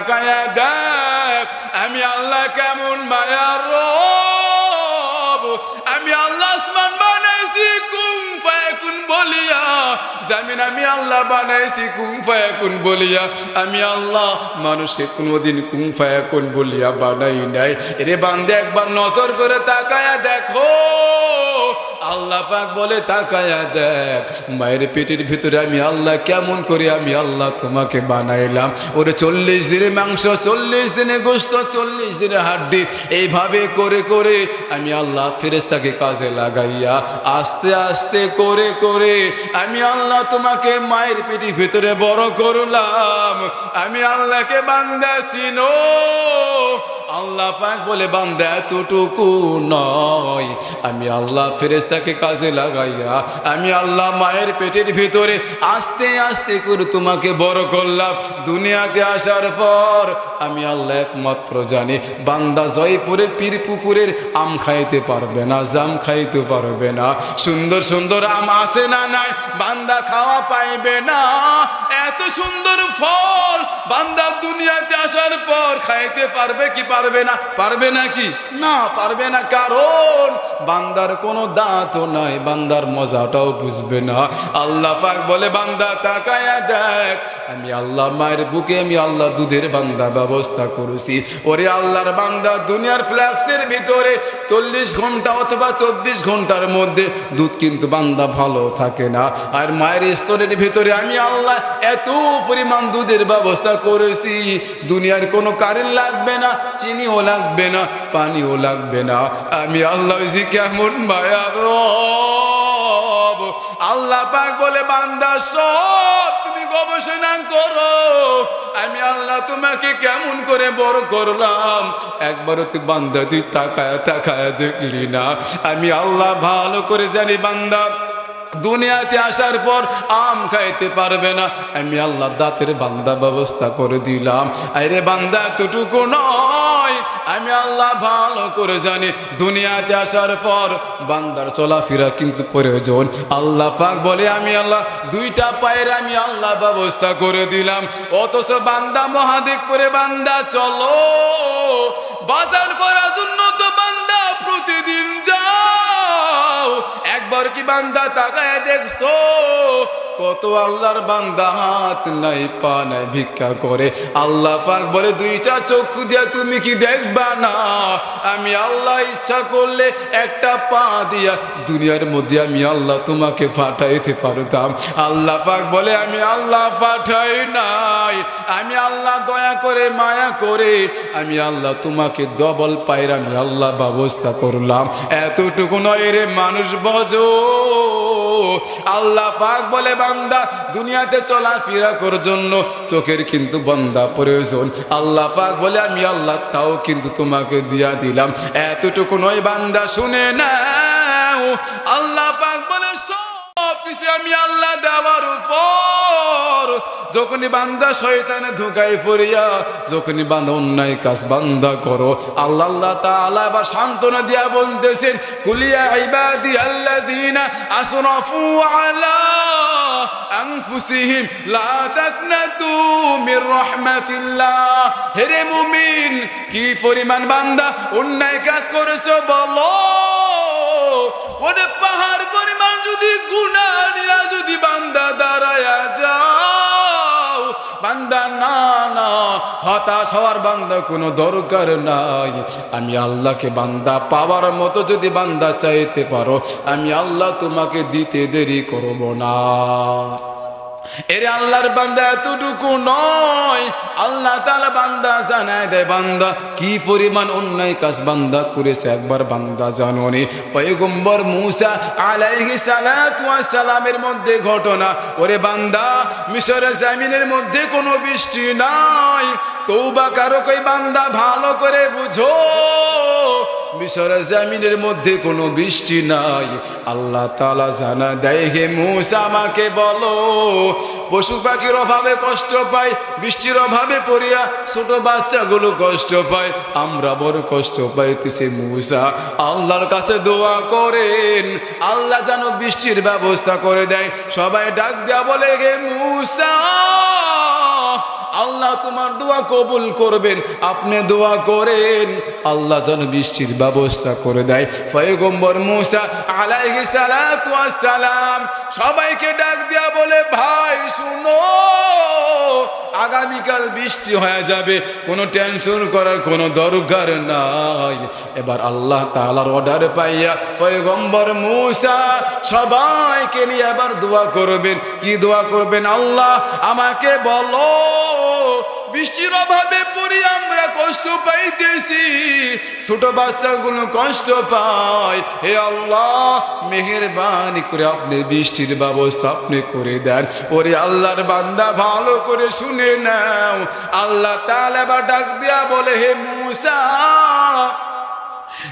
তাকায়া দেখ আমি আল্লাহ কেমন মায়ার রব। আমি আল্লাহ আসমান বানাইছি কুন ফায়াকুন বলিয়া, জমিন আমি আল্লাহ বানাইছি কুন ফায়াকুন বলিয়া। আমি আল্লাহ মানুষকে কোনোদিন কুন ফায়াকুন বলিয়া বানাই নাই। এরে বান্দা একবার নজর করে তাকায়া দেখো, আল্লাহ পাক বলে তাকায়া দেখ মায়ের পেটের ভিতরে আমি আল্লাহ কেমন করে আমি আল্লাহ তোমাকে বানাইলাম। ওরে 40 দিনে মাংস, 40 দিনে গোশত, 40 দিনে হাড্ডি, এইভাবে করে করে আমি আল্লাহ ফেরেশতাকে কাজে লাগাইয়া আস্তে আস্তে করে করে আমি আল্লাহ তোমাকে মায়ের পেটের ভিতরে বড় করলাম। আমি আল্লাহকে বান্দা চিনো। আল্লাহ পাক বলে বান্দা এতটুকু নয়, আমি আল্লাহ ফেরেশতাকে কাজে লাগাইয়া আমি আল্লাহ মায়ের পেটের ভিতরে আস্তে আস্তে করে তোমাকে বড় করলাম। দুনিয়াতে আসার পর আমি আল্লাহ একমাত্র জানি বান্দা জয়পুরের পীর পুকুরের আম খাইতে পারবে না, জাম খাইতে পারবে না। সুন্দর সুন্দর আম আছে না নাই, বান্দা খাওয়া পাইবে না। এত সুন্দর ফল বান্দা দুনিয়াতে আসার পর খাইতে পারবে কি পারবে না? পারবে না কি? না, পারবে না। কারণ বান্দার কোনো দাঁতও নাই, বান্দার মজাটাও বুঝবে না। আল্লাহ পাক বলে বান্দা তাকায়া দেখ আমি আল্লাহ মায়ের বুকে আমি আল্লাহ দুধের বান্দা ব্যবস্থা করেছি। ওরে আল্লাহর বান্দা দুনিয়ার ফ্ল্যাক্সের ভিতরে 40 ঘন্টা অথবা 24 ঘন্টার মধ্যে দুধ কিন্তু বান্দা ভালো থাকে না। আর মায়ের স্তরের ভিতরে আমি আল্লাহ এত পরিমাণ দুধের ব্যবস্থা করেছি, দুনিয়ার কোনো কারেন্ট লাগবে না, চিনিও লাগবে না, পানিও লাগবে না। আমি আল্লাহ জি কেমন মায়ার রব। আল্লাহ পাক বলে বান্দা সব তুমি গবেষণা করো, আমি আল্লাহ তোমাকে কেমন করে বড় করলাম। একবারও তুই বান্দা তুই তাকায় তাকায় দেখলি না। আমি আল্লাহ ভালো করে জানি বান্দা দুনিয়াতে আসার পর আম খাইতে পারবে না। আমি আল্লাহ দাঁতের বান্দা ব্যবস্থা করে দিলাম। আরে বান্দা এতটুকু নয়, আমি আল্লাহ ভালো করে জানি দুনিয়াতে আসার পর বান্দার চলাফেরা কিন্তু প্রয়োজন। আল্লাহ পাক বলে আমি আল্লাহ 2টা পায়ের আমি আল্লাহ ব্যবস্থা করে দিলাম। অথচ বান্দা মহাদেব করে বান্দা চলো বাজার করার জন্য তো বান্দা প্রতিদিন যাও। একবার কি বান্দা তাকায় দেখছো কত আল্লাহর বান্দা হাত নাই পা নাই ভিক্ষা করে। আল্লাহ পাক বলে 2টা চক্ষু দিয়া তুমি কি দেখবা না? আমি আল্লাহ ইচ্ছা করলে একটা পা দিয়া দুনিয়ার মধ্যে আমি আল্লাহ তোমাকে পাঠাইতে পারতাম। আল্লাহ পাক বলে আমি আল্লাহ পাঠাই নাই, আমি আল্লাহ দয়া করে মায়া করে আমি আল্লাহ তোমাকে ডবল পায়ের আমি আল্লাহ ব্যবস্থা করলাম। এতটুকু নয় রে মানুষ বজো। আল্লাহ পাক বলে বান্দা দুনিয়াতে চলাফেরা করার জন্য চোখের কিন্তু বান্দা প্রয়োজন। আল্লাহ পাক বলে আমি আল্লাহ তাও কিন্তু তোমাকে দিয়া দিলাম। এতটুকু নয় বান্দা শুনে নাও, আল্লাহ পাক বলে সব কিছু আমি আল্লাহ দেওয়ার উপর যখনই বান্দা শয়তানে ধোঁকায় পড়িয়া যখনই বান্দা অন্যায় কাজ বান্দা করো, আল্লাহ আল্লাহ তাআলা বা সান্ত্বনা দিয়া বলতেছেন কুলিয়া ইবাদি আল্লাযীনা আসরাফু আলা আনফুসিহিম লা তাকনাতু মির রাহমাতিল্লাহ। হে রে মুমিন, কি পরিমাণ বান্দা অন্যায় কাজ করেছো বলো। ওরে পাহাড় পরিমাণ যদি গুনাহ নিয়া যদি বান্দা দাঁড়ায়া যাও, বান্দা না না হতাশ হওয়ার বান্দা কোনো দরকার নাই। আমি আল্লাহকে বান্দা পাওয়ার মতো যদি বান্দা চাইতে পারো, আমি আল্লাহ তোমাকে দিতে দেরি করব না। এরে আল্লাহর বান্দা এতটুকু নয়, আল্লাহ তাআলা বান্দা জানায় দেয় বান্দা কি পরিমাণ অন্যায় কাজ বান্দা করেছে। একবার বান্দা জানোনি পয়গম্বর মূসা আলাইহিস সালাতু ওয়াস সালামের মধ্যে ঘটনা। ওরে বান্দা মিশরের জমিনের মধ্যে কোনো বৃষ্টি নাই। তওবা করো কই বান্দা ভালো করে বুঝো, মিশরের জমিনের মধ্যে কোনো বৃষ্টি নাই। আল্লাহ তাআলা জানা দেয় হে মূসা আমাকে বলো, পশু পাখির অভাবে কষ্ট পায়, বৃষ্টির অভাবে পড়িয়া ছোট বাচ্চাগুলো কষ্ট পায়, আমরা বড় কষ্ট পাইতেছি। মূসা আল্লাহর কাছে দোয়া করেন আল্লাহ যেন বৃষ্টির ব্যবস্থা করে দেয়। সবাই ডাক দেয়া বলে হে মূসা আল্লাহ তোমার দোয়া কবুল করবেন। আপনি দোয়া করেন আল্লাহ যেন বৃষ্টির ব্যবস্থা করে দেয়। পয়গম্বর মূসা আলাইহিস সালাতু ওয়াস সালাম সবাইকে ডাক দিয়া বলে, ভাই শুনো, আগামীকাল বৃষ্টি হয়ে যাবে, কোনো টেনশন করার কোনো দরকার নাই। এবার আল্লাহ তাআলার অর্ডার পাইয়া পয়গম্বর মূসা সবাইকে নিয়ে এবার দোয়া করবেন। কি দোয়া করবেন? আল্লাহ আমাকে বলো, বৃষ্টির অভাবে পড়ে আমরা কষ্ট পাইতেছি, ছোট বাচ্চাগুলো কষ্ট পায়, হে আল্লাহ মেহেরবানি করে আপনি বৃষ্টির ব্যবস্থা আপনি করে দেন। ওরে আল্লাহর বান্দা ভালো করে শুনে নাও, আল্লাহ তাআলা এবার ডাক দিয়া বলে, হে মূসা,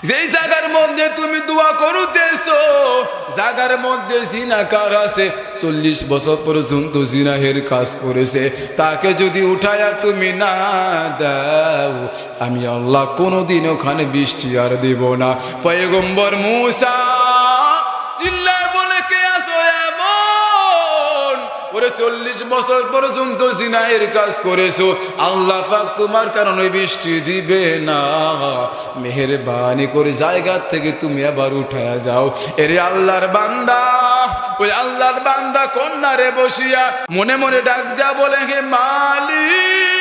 যেই জায়গার মধ্যে তুমি দোয়া করতেছো, জায়গার মধ্যে জিনাকার আছে, 40 বছর পর্যন্ত জিনাহের কাজ করেছে, তাকে যদি উঠায়া তুমি না দাও, আমি আল্লাহ কোনোদিন ওখানে বৃষ্টি আর দেব না। পয়গম্বর মূসা চিল্লায় বলে, কে আসো এমন? ওরে 40 বছর পর্যন্ত জিনাহের কাজ করেছো, আল্লাহ পাক তোমার কারণে বৃষ্টি দিবে না, মেহেরবানি করে জায়গা থেকে তুমি আবার উঠায়া যাও। এরে আল্লাহর বান্দা, ওই আল্লাহর বান্দা কন্যারে বসিয়া মনে মনে ডাক দেয়া বলে, হে মালিক,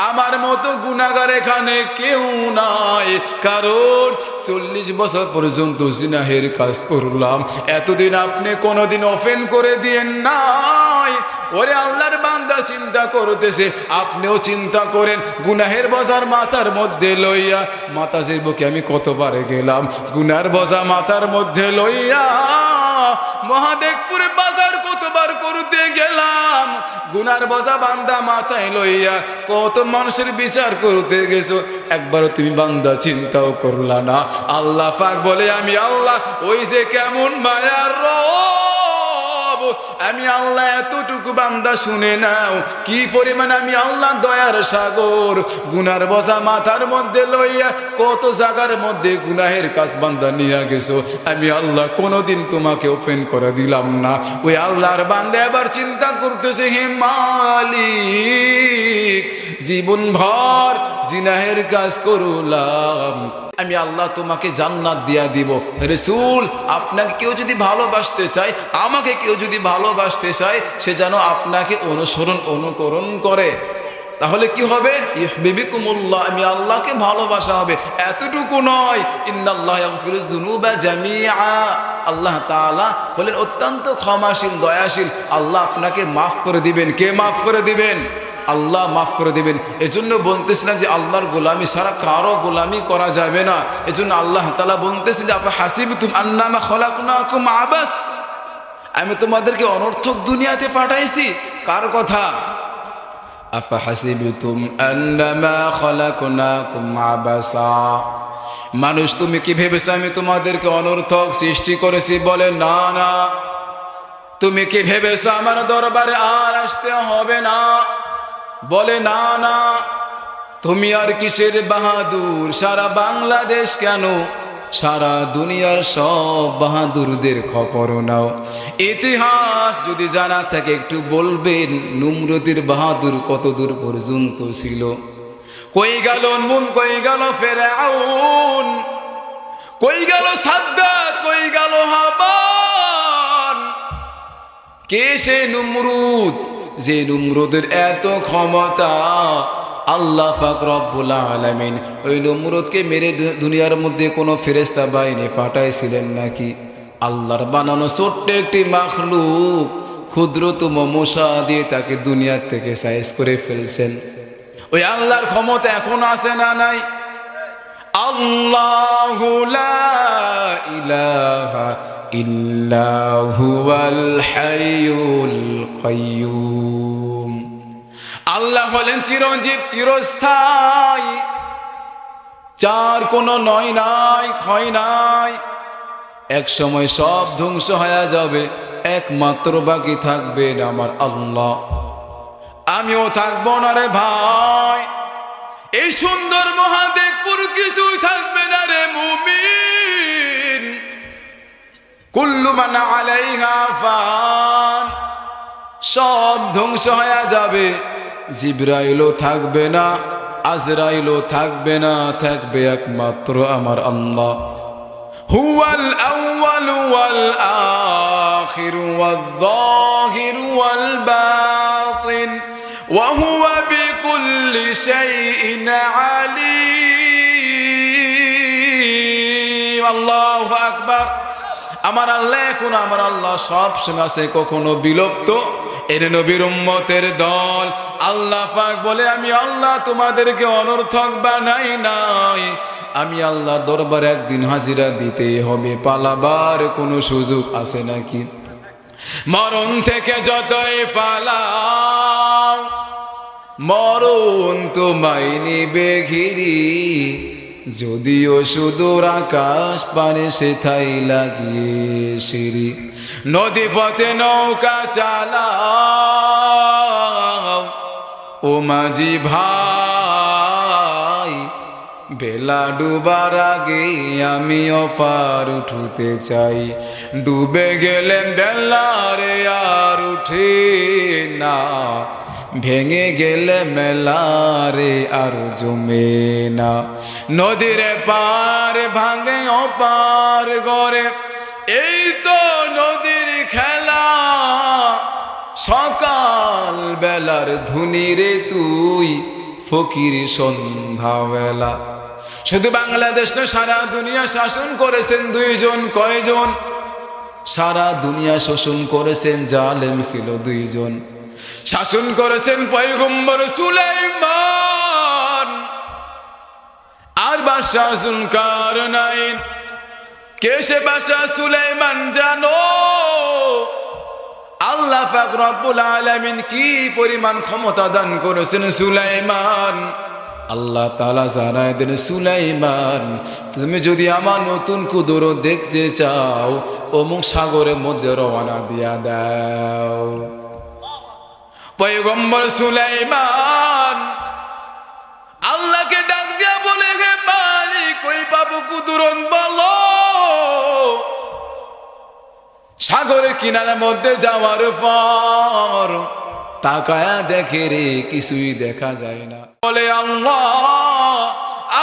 আমার মতো গুনাহগার এখানে কেউ নাই, কারণ 40 বছর পর্যন্ত জিনাহের কাজ করলাম, এতদিন আপনি কোনোদিন ওপেন করে দিয়েন নাই। ওরে আল্লাহর বান্দা চিন্তা করতেছে, আপনিও চিন্তা করেন, গুনাহের বোঝার মাথার মধ্যে লইয়া, মাতাজের বুকে আমি কতবার গেলাম, গুনার বোঝা মাথার মধ্যে লইয়া মহাদেবপুরে বাজার কতবার করতে গেলাম, গুনার বোঝা বান্দা মাথায় লইয়া কত মানুষের বিচার করতে গেছো, একবারও তুমি বান্দা চিন্তাও করলা না। আল্লাহ পাক বলে, আমি আল্লাহ ওই যে কেমন মায়ার রব, আমি আল্লাহ এতটুকু বান্দা শুনে নাও, কি পরিমাণ আমি আল্লাহ দয়ার সাগর, গুনার বোঝা মাথার মধ্যে লইয়া কত জায়গার মধ্যে গুনাহের কাজ বান্দা নিয়ে গেছো, আমি আল্লাহ কোনোদিন তোমাকে ওপেন করে দিলাম না। ওই আল্লাহর বান্দা এবার চিন্তা করতেছে, হে মালিক, জীবন ভর জিনাহের কাজ করলাম, আমি আল্লাহ তোমাকে জান্নাত দিয়া দিব। রাসূল, আপনাকে কেউ যদি ভালোবাসতে চায়, আমাকে কেউ যদি ভালোবাসতে চায়, সে যেন আপনাকে অনুকরণ করে, তাহলে কি হবে? ইউহিব্বুকুমুল্লাহ, আমি আল্লাহকে ভালোবাসা হবে। এতটুকু নয়, ইন্নাল্লাহ ইয়াগফিরুয যুনুবা জামিআ, আল্লাহ তাআলা হলেন অত্যন্ত ক্ষমাশীল, দয়াশীল, আল্লাহ আপনাকে মাফ করে দিবেন। কে মাফ করে দিবেন? আল্লাহ মাফ করে দিবেন। এজন্য বলতেছিলাম যে আল্লাহর গোলামি ছাড়া কারো গোলামি করা যাবে না। এজন্য আল্লাহ তাআলা বলতেছেন যে, আফা হাসিবতুম আন্নামা খলাকনাকুম আবাস, আমি তোমাদেরকে অনর্থক দুনিয়াতে পাঠাইছি। কার কথা? আফা হাসিবতুম আন্নামা খলাকনাকুম আবাসা, মানুষ তুমি কি ভেবেছো আমি তোমাদেরকে অনর্থক সৃষ্টি করেছি? বলে না না। তুমি কি ভেবেছো আমার দরবারে আর আসতে হবে না? বলে না না। তুমি আর কিসের বাহাদুর? সারা বাংলাদেশ কেন, সারা দুনিয়ার সব বাহাদুরদের খবর নাও। ইতিহাস যদি জানা থাকে একটু বলবেন, নমরুদের বাহাদুর কত দূর পর্যন্ত ছিল? কই গেল নুন, কই গেল ফেরাউন, কই গেল সাদ্দাত, কই গেল হামান? কে সে নমরুদ, যে নমরুদের এত ক্ষমতা? আল্লাহ পাক রব্বুল আলামিন ওই নমরুদকে মেরে দুনিয়ার মধ্যে কোনো ফেরেশতা বাহিনী পাঠাইছিলেন নাকি? আল্লাহর বানানো ছোট্ট একটি মাখলুক, ক্ষুদ্রতম মশা দিয়ে তাকে দুনিয়ার থেকে সাইজ করে ফেলছেন। ওই আল্লাহর ক্ষমতা এখন আছে না নাই? আল্লাহু লা ইলাহা ইল্লা হুয়াল হাইয়ুল কাইয়্যুম। আল্লাহ হলেন চিরঞ্জীব, চিরস্থায়ী, যার কোনো নয় নাই, ক্ষয় নাই। এক সময় সব ধ্বংস হয়ে যাবে, একমাত্র বাকি থাকবেন আমার আল্লাহ। আমিও থাকবো না রে ভাই, এই সুন্দর মহাদেবপুর কিছুই থাকবে না রে মুমিন। কুল্লু মান আলাইহা ফান, সব ধ্বংস হয়ে যাবে, জিবরাইলও থাকবে না, আজরাইলও থাকবে না, থাকবে একমাত্র আমার আল্লাহ। হুয়াল আউয়ালু ওয়াল আখিরু ওয়াল যাহিরু ওয়াল বাতিন ওয়া হুয়া বিকুল্লি শাইইন আলীম। আল্লাহু আকবার। আমার আল্লাহ এখন আমার আল্লাহ সব সময় আছে, কখনো বিলুপ্ত। এর নবীর উম্মতের দল আল্লাহ পাক বলে, আমি আল্লাহ তোমাদেরকে অনর্থক বানাই নাই, আমি আল্লাহ দরবারে একদিন হাজিরা দিতেই হবে, পালাবার কোনো সুযোগ আছে নাকি? মরণ থেকে যতই পালাও মরণ তোমায় নিবে ঘিরি, যদিও সুদূর আকাশ পানে সেথাই লাগিয়ে সিঁড়ি। নদী পথে নৌকা চালাও ও মাঝি ভাই, বেলা ডুবার আগে আমিও পার উঠতে চাই। ডুবে গেলেন বেলা রে আর উঠে না, ভেঙে গেলে মেলারে আর জমে না। নদীর পার ভাঙে অপার গড়ে, এই তো নদীর খেলা। সকাল বেলার ধুনি রে তুই, ফকির সন্ধ্যা বেলা। শুধু বাংলাদেশ না, সারা দুনিয়া শাসন করেছেন দুইজন। কয়জন? সারা দুনিয়া শাসন করেছেন, জালেম ছিল দুইজন। শাসন করেছেন পয়গম্বর সুলাইমান আর বাদশা জুলকারনাইন। কে সে বাদশা সুলাইমান জানো? আল্লাহ পাক রব্বুল আলামিন কি পরিমাণ ক্ষমতা দান করেছেন সুলাইমান। আল্লাহ তাআলা জানায় দেন, সুলাইমান তুমি যদি আমার নতুন কুদরত দেখতে চাও, অমুক সাগরের মধ্যে রওনা দিয়া দাও। পয়গম্বর সুলাইমান আল্লাহকে ডাক দিয়া বলে, হে মালিক, কই পাবো কুদরত বলো। সাগরের কিনারার মধ্যে যাওয়ার পর তাকায়া দেখে রে, কিছুই দেখা যায় না। বলে, আল্লাহ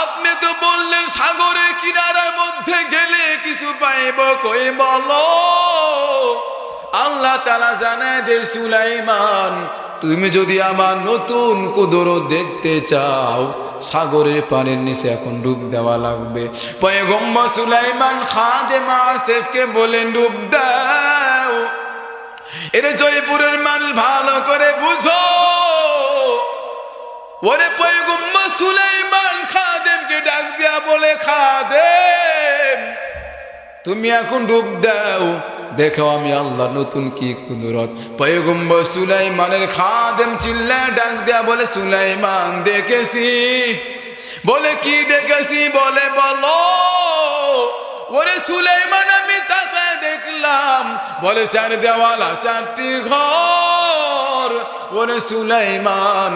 আপনি তো বললেন সাগরের কিনারার মধ্যে গেলে কিছু পাইব, কই বলো। আল্লাহ তাআলা জানায় দে, সুলাইমান তুমি যদি আমার নতুন কুদরত দেখতে চাও, সাগরের পানির নিচে এখন ডুব দেওয়া লাগবে। পয়গম্বর সুলাইমান খাদেম আসেফকে বলেন, ডুব দাও। এর জয়পুরের মানুষ ভালো করে বুঝো, ওরে পয়গম্বর সুলাইমান খাদেমকে ডাক দিয়া বলে, খাদেম তুমি এখন ডুব দাও, দেখো আমি আল্লাহ নতুন কি কুদরত। পয়গম্বর সুলাইমানের খাদেম চিল্লায় ডাক দেয়া বলে, সুলাইমান দেখেছি। বলে, কি দেখেছি? বলে, বলো। ওরে সুলাইমান আমি তাকায় দেখলাম, বলে চার দেওয়ালা চারটি ঘর। ওরে সুলাইমান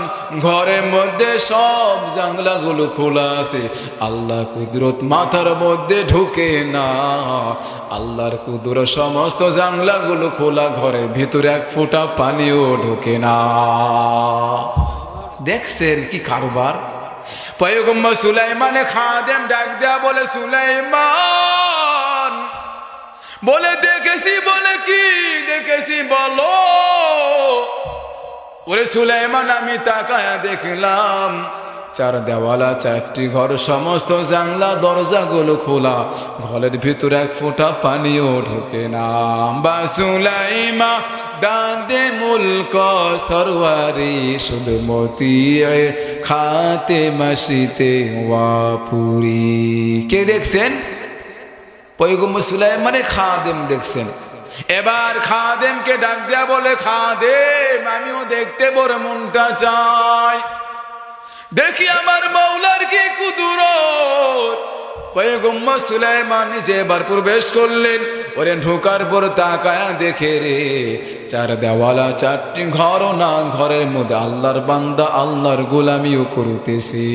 ঘরের মধ্যে সব জানলাগুলো খোলা আছে, আল্লাহ কুদরত মাথার মধ্যে ঢুকে না। আল্লাহর কুদরত সমস্ত জানলাগুলো খোলা, ঘরের ভিতরে এক ফোঁটা পানিও ঢুকে না। দেখছেন কি কারবার? পয়গম্বর সুলাইমানে খাদেম ডাক দেয়া বলে, সুলাইমান বলে দেখেছি। বলে, কি দেখেছি বলো। ওরে সুলাইমান আমি তাকায়া দেখলাম, চার দেওয়ালা চারটি ঘর, সমস্ত জানলা দরজাগুলো খোলা, ঘরের ভিতরে এক ফোঁটা পানিও ঢোকে না। বা সুলাইমা দাদে মুলক সরওয়ারি, শুধু মতি খাতে মাসিতে ওয়াপুরি। কে দেখছেন? পয়গম্বর সুলাইমানের খাদেম দেখছেন। এবার খাদেমকে ডাক দেয়া বলে, খাদেম আমিও দেখতে বড় মনটা চাই, দেখি আমার মৌলার কি কুদরত। পয়গম্বর সুলাইমান নিজে এবার প্রবেশ করলেন। ওরে ঢোকার পর তাকায়া দেখে রে, চার দেওয়ালা চারটি ঘর না, ঘরের মধ্যে আল্লাহর বান্দা আল্লাহর গোলামিও করতেছে।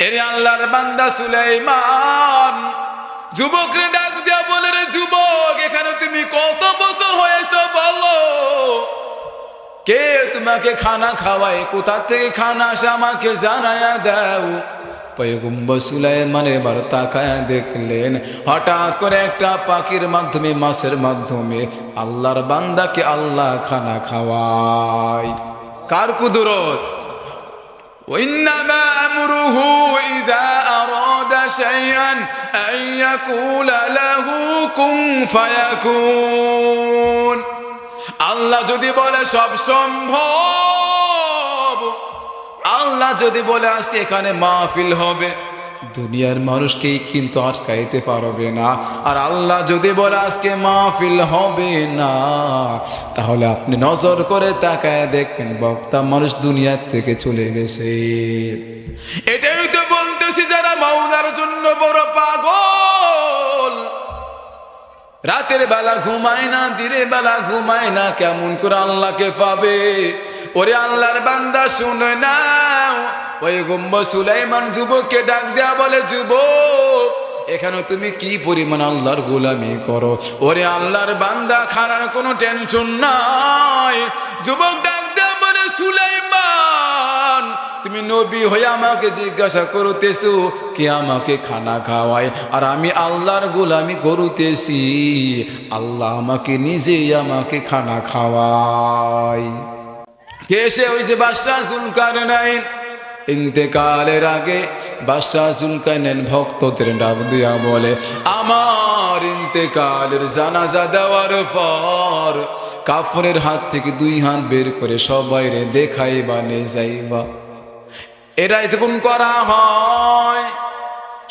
এরে আল্লাহর বান্দা সুলাইমান যুবকরে ডাক দিয়া বলে, রে যুবক এখানে তুমি কত বছর হয়েছে বলো। কে তোমাকে খানা খাওয়ায়, কোথা থেকে খানা আসে আমাকে জানায়া দাও। পয়গম্বর সুলাইমান এবার তাকায়া দেখলেন হঠাৎ করে একটা পাখির মাধ্যমে, মাছের মাধ্যমে আল্লাহর বান্দাকে আল্লাহ খানা খাওয়ায়। কার কুদরত? وإنما أمره إذا أراد شيئا أن يقول له كن فيكون। আল্লাহ যদি বলে সব সম্ভব, আল্লাহ যদি বলে আজকে এখানে মাহফিল হবে, দুনিয়ার মানুষকেই কিন্তু আটকাইতে পারবে না। আর আল্লাহ যদি বলে আজকে মাহফিল হবে না, তাহলে আপনি নজর করে তাকায় দেখবেন বক্তা মানুষ দুনিয়ার থেকে চলে গেছে। এটাই তো বলতেছি, যারা মাওলার জন্য বড় পাগল, রাতের বেলা ঘুমায় না, দিনের বেলা ঘুমায় না, কেমন করে আল্লাহকে পাবে? ওরে আল্লাহর বান্দা শুনে নাও, পয়গম্বর সুলাইমান যুবককে ডাক দেয়া বলে, যুবক এখানে তুমি কি পরিমাণ আল্লাহর গোলামি করো। ওরে আল্লাহর বান্দা, খানার কোনো টেনশন নাই। যুবক ডাক দেয়া বলে, সুলাইমান তুমি নবী হয়ে আমাকে জিজ্ঞাসা করতেছো কে আমাকে খানা খাওয়ায়, আর আমি আল্লাহর গোলামি করতেছি, আল্লাহ আমাকে নিজেই আমাকে খানা খাওয়ায়। কে সে? ওই যে বাদশাহ জুলকারনাইন। ইন্তেকালের আগে বাদশাহ জুলকারনাইন ভক্তদের ডাক দিয়া বলে, আমার ইন্তেকালের জানাজা দেওয়ার পর কাফনের হাত থেকে 2 হাত বের করে সবাইরে দেখাইবা, নিয়ে যাইবা। এটা যখন করা হয়,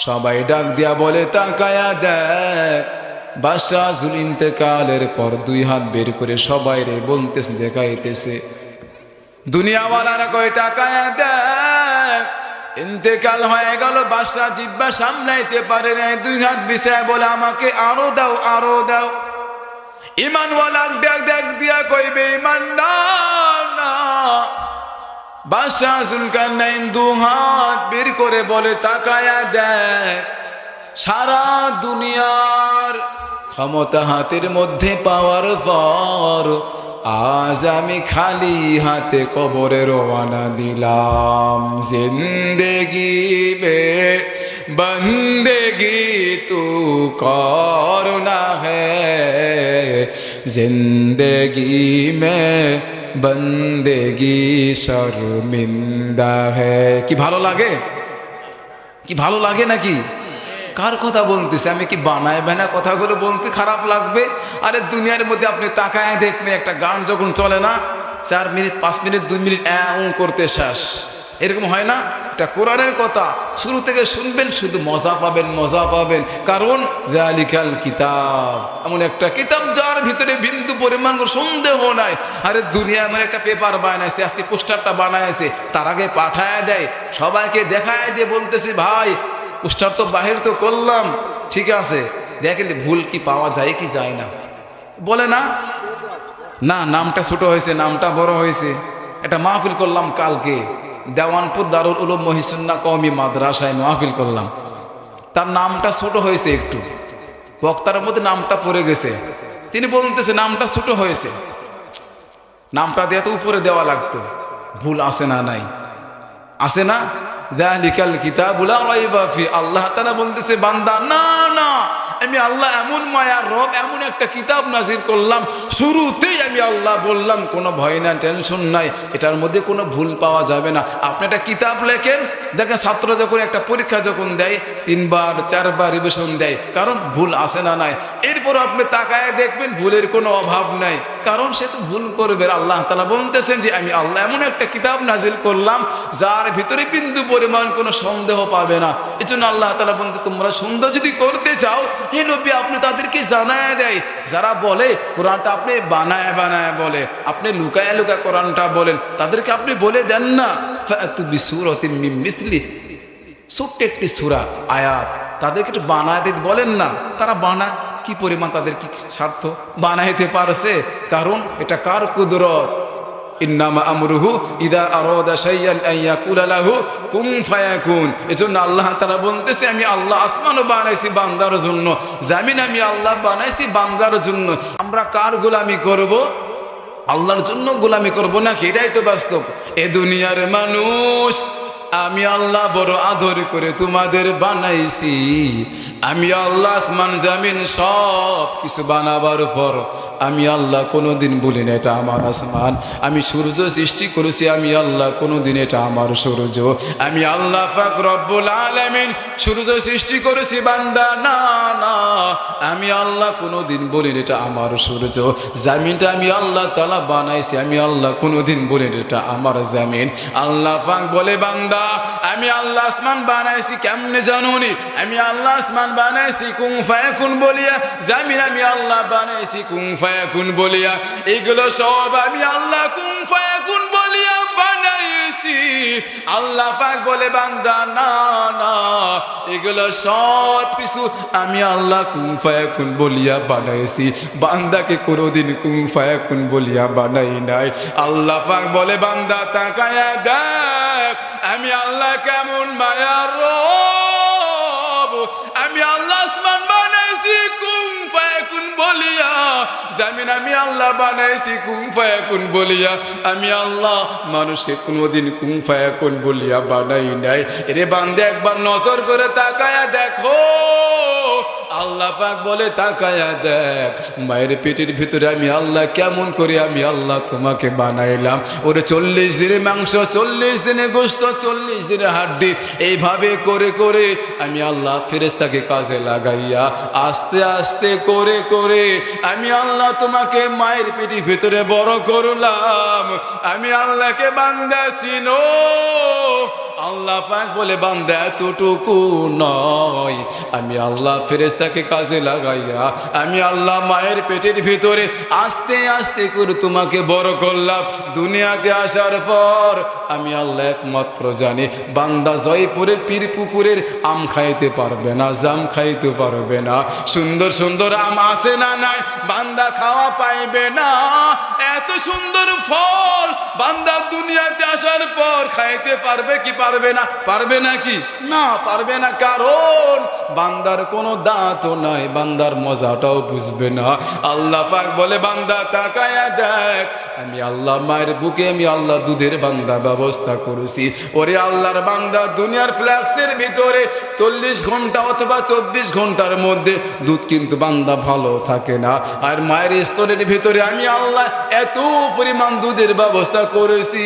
সবাই ডাক দিয়া বলে, তাকায়া দেখ। বাদশাহ জুল ইন্তেকালের পর 2 হাত বের করে সবাইরে বলতেছে, দেখাইতেছে। দুনিয়াওয়ালারা কয়, তাকায়া দেখ। ইন্তেকাল হয়ে গেল, বাদশাহ জিহ্বা সামলাইতে পারে না, 2 হাত বিছায় বলে, আমাকে আরো দাও, আরো দাও। ইমানওয়ালা দেখ দেখ দিয়া কইবে, ইমান না না। বাদশাহ জুলকারনাইন 2 হাত বের করে বলে, তাকায়া দেখ। সারা দুনিয়ার ক্ষমতা হাতের মধ্যে পাওয়ার পর আজ আমি খালি হাতে কবরে রওনা দিলাম। জিন্দেগি মে বন্দেগি তু করনা হ্যায়, জিন্দেগি মে বন্দেগি শর্মিন্দা হ্যায়। কি ভালো লাগে? কি ভালো লাগে নাকি? কার কথা বলতেছে? আমি কি বানায় বানায় কথাগুলো বলতে খারাপ লাগবে? আরে দুনিয়ার মধ্যে আপনি তাকায় দেখবেন, একটা গান যখন চলে না, 4 মিনিট 5 মিনিট 2 মিনিট করতে শেষ, এরকম হয় না? এটা কোরআনের কথা, শুরু থেকে শুনবেন, শুধু মজা পাবেন, মজা পাবেন। কারণ যালিকাল কিতাব, এমন একটা কিতাব যার ভিতরে বিন্দু পরিমাণ সন্দেহ নাই। আরে দুনিয়া এমন একটা পেপার বানাইছে, আজকে পোস্টারটা বানাইছে, তার আগে পাঠায় দেয়, সবাইকে দেখায় দিয়ে বলতেছে, ভাই পোস্টার তো বাহির তো করলাম, ঠিক আছে, দেখেন ভুল কি পাওয়া যায় কি যায় না? বলে না, না নামটা ছোট হয়েছে, নামটা বড় হয়েছে। এটা মাহফিল করলাম কালকে দেওয়ানপুর দারুল উলুম মহিসুন্নাহ কওমি মাদ্রাসায় মাহফিল করলাম, তার নামটা ছোট হয়েছে একটু, বক্তার মধ্যে নামটা পড়ে গেছে। তিনি বলতেছে নামটা ছোট হয়েছে, নামটা দিয়ে তো উপরে দেওয়া লাগতো। ভুল আছে না? নাই, আছে না? যালিকাল কিতাবু লা রাইবা ফি। আল্লাহ তাআলা বলতেছে, বান্দা না না, আমি আল্লাহ এমন মায়ার রব, এমন একটা কিতাব নাজির করলাম, শুরুতেই আমি আল্লাহ বললাম কোনো ভয় না, টেনশন নাই, এটার মধ্যে কোনো ভুল পাওয়া যাবে না। আপনি একটা কিতাব লেখেন, দেখেন ছাত্র যখন একটা পরীক্ষা যখন দেয় 3 বার 4 বার রিভিশন দেয়, কারণ ভুল আছে না নাই। এরপর আপনি তাকায় দেখবেন ভুলের কোনো অভাব নাই, কারণ সে তো ভুল করবে। আল্লাহ তাআলা বলতেছেন যে আমি আল্লাহ এমন একটা কিতাব নাজিল করলাম যার ভিতরে বিন্দু পরিমাণ কোনো সন্দেহ পাবে না। এজন্য আল্লাহ তাআলা বলতে, তোমরা সুন্দর যদি করতে চাও, হে নবী আপনি তাদেরকে জানায় দেয়, যারা বলে কোরআনটা আপনি বানায় বানায় বলে, আপনি লুকায় লুকায় কোরআনটা বলেন, তাদেরকে আপনি বলে দেন না, ফাতু বিসূরাতিন মিন মিসলি, ছোট্ট একটি সূরা আয়াত, তাদেরকে একটু বানায় দিতে বলেন না। তারা বানায়, কি পরিমাণ তাদের কি স্বার্থ, বানাইতে পারছে, কারণ এটা কার কুদরত। ইন্নামা আমরুহু ইদা আরাদা শাইআন আন ইয়াকুলা লাহু কুন ফায়াকুন। এজন্য আল্লাহ তাআলা বলতেছে, আমি আল্লাহ আসমানও বানাইছি বান্দার জন্য, জমিন আমি আল্লাহ বানাইছি বান্দার জন্য। আমরা কার গোলামি করব? আল্লাহর জন্য গোলামি করব নাকি? এটাই তো বাস্তব। এ দুনিয়ার মানুষ, আমি আল্লাহ বড় আদর করে তোমাদের বানাইছি। আমি আল্লাহ আসমান জামিন সব কিছু বানাবার পর আমি আল্লাহ কোনোদিন বলি না এটা আমার আসমান। আমি সূর্য সৃষ্টি করেছি, আমি আল্লাহ কোনোদিন এটা আমার সূর্য। আমি আল্লাহ পাক রব্বুল আলামিন সূর্য সৃষ্টি করেছি বান্দা, না না, আমি আল্লাহ কোনোদিন বলি না এটা আমার সূর্য। জামিনটা আমি আল্লাহ তাআলা বানাইছি, আমি আল্লাহ কোনোদিন বলি না এটা আমার জামিন। আল্লাহ পাক বলে বান্দা, আমি আল্লাহ আসমান বানাইছি কেমনে জানুনি? আমি আল্লাহ আসমান বানাইছি কুন ফায়াকুন বলিয়া, জামিন আমি আল্লাহ বানাইছি কুন ফায়াকুন বলিয়া। এইগুলো সব আমি আল্লাহ কুন ফায়াকুন বলিয়া বানাইছি। আল্লাহ পাক বলে বান্দা, না না, এগুলো সব কিছু আমি আল্লাহ কুন ফায়াকুন বলিয়া বানাইছি, বান্দাকে কোনোদিন কুন ফায়াকুন বলিয়া বানাই নাই। আল্লাহ পাক বলে বান্দা তাকায়া দেখ আমি আল্লাহ কেমন মায়ার রব। আমি আল্লাহ আসমান বানাইছি কুন ফায়াকুন বলিয়া, জামিন আমি আল্লাহ বানাইছি কুন ফায়াকুন বলিয়া। আমি আল্লাহ মানুষকে কোনোদিন কুন ফায়াকুন বলিয়া বানাই নাই। এরে বান্দা একবার নজর করে তাকায়া দেখো। আল্লাহ পাক বলে তাকায়া দেখ মায়ের পেটের ভিতরে আমি আল্লাহ কেমন করে আমি আল্লাহ তোমাকে বানাইলাম। ওরে 40 দিনে মাংস, 40 দিনে গোশত, 40 দিনে হাড্ডি, এইভাবে করে করে আমি আল্লাহ ফেরেশতাকে কাজে লাগাইয়া আস্তে আস্তে করে করে আমি আল্লাহ তোমাকে মায়ের পেটের ভিতরে বড় করলাম। আমি আল্লাহকে বান্দা চিনো। আল্লাহ পাক বলে বান্দা এতটুকু নয়, আমি আল্লাহ ফেরেশতাকে কাজে লাগাইয়া আমি আল্লাহ মায়ের পেটের ভিতরে আস্তে আস্তে করে তোমাকে বড় করলাম। দুনিয়াতে আসার পর আমি আল্লাহ একমাত্র জানি বান্দা জয়পুরের পীর পুকুরের আম খাইতে পারবে না, জাম খাইতে পারবে না। সুন্দর সুন্দর আম আছে না নাই, বান্দা খাওয়া পাইবে না। এত সুন্দর ফল বান্দা দুনিয়াতে আসার পর খাইতে পারবে কি পারবে না? পারবে নাকি? না, পারবে না। কারণ বান্দার কোনো দাঁতও নাই, বান্দার মজাটাও বুঝবে না। আল্লাহ পাক বলে বান্দা তাকায়া দেখ আমি আল্লাহ মায়ের বুকে আমি আল্লাহ দুধের বান্দা ব্যবস্থা করেছি। ওরে আল্লাহর বান্দা, দুনিয়ার ফ্ল্যাক্সের ভিতরে 40 ঘন্টা অথবা 24 ঘন্টার মধ্যে দুধ কিন্তু বান্দা ভালো থাকে না। আর মায়ের স্তরের ভিতরে আমি আল্লাহ এত পরিমাণ দুধের ব্যবস্থা করেছি,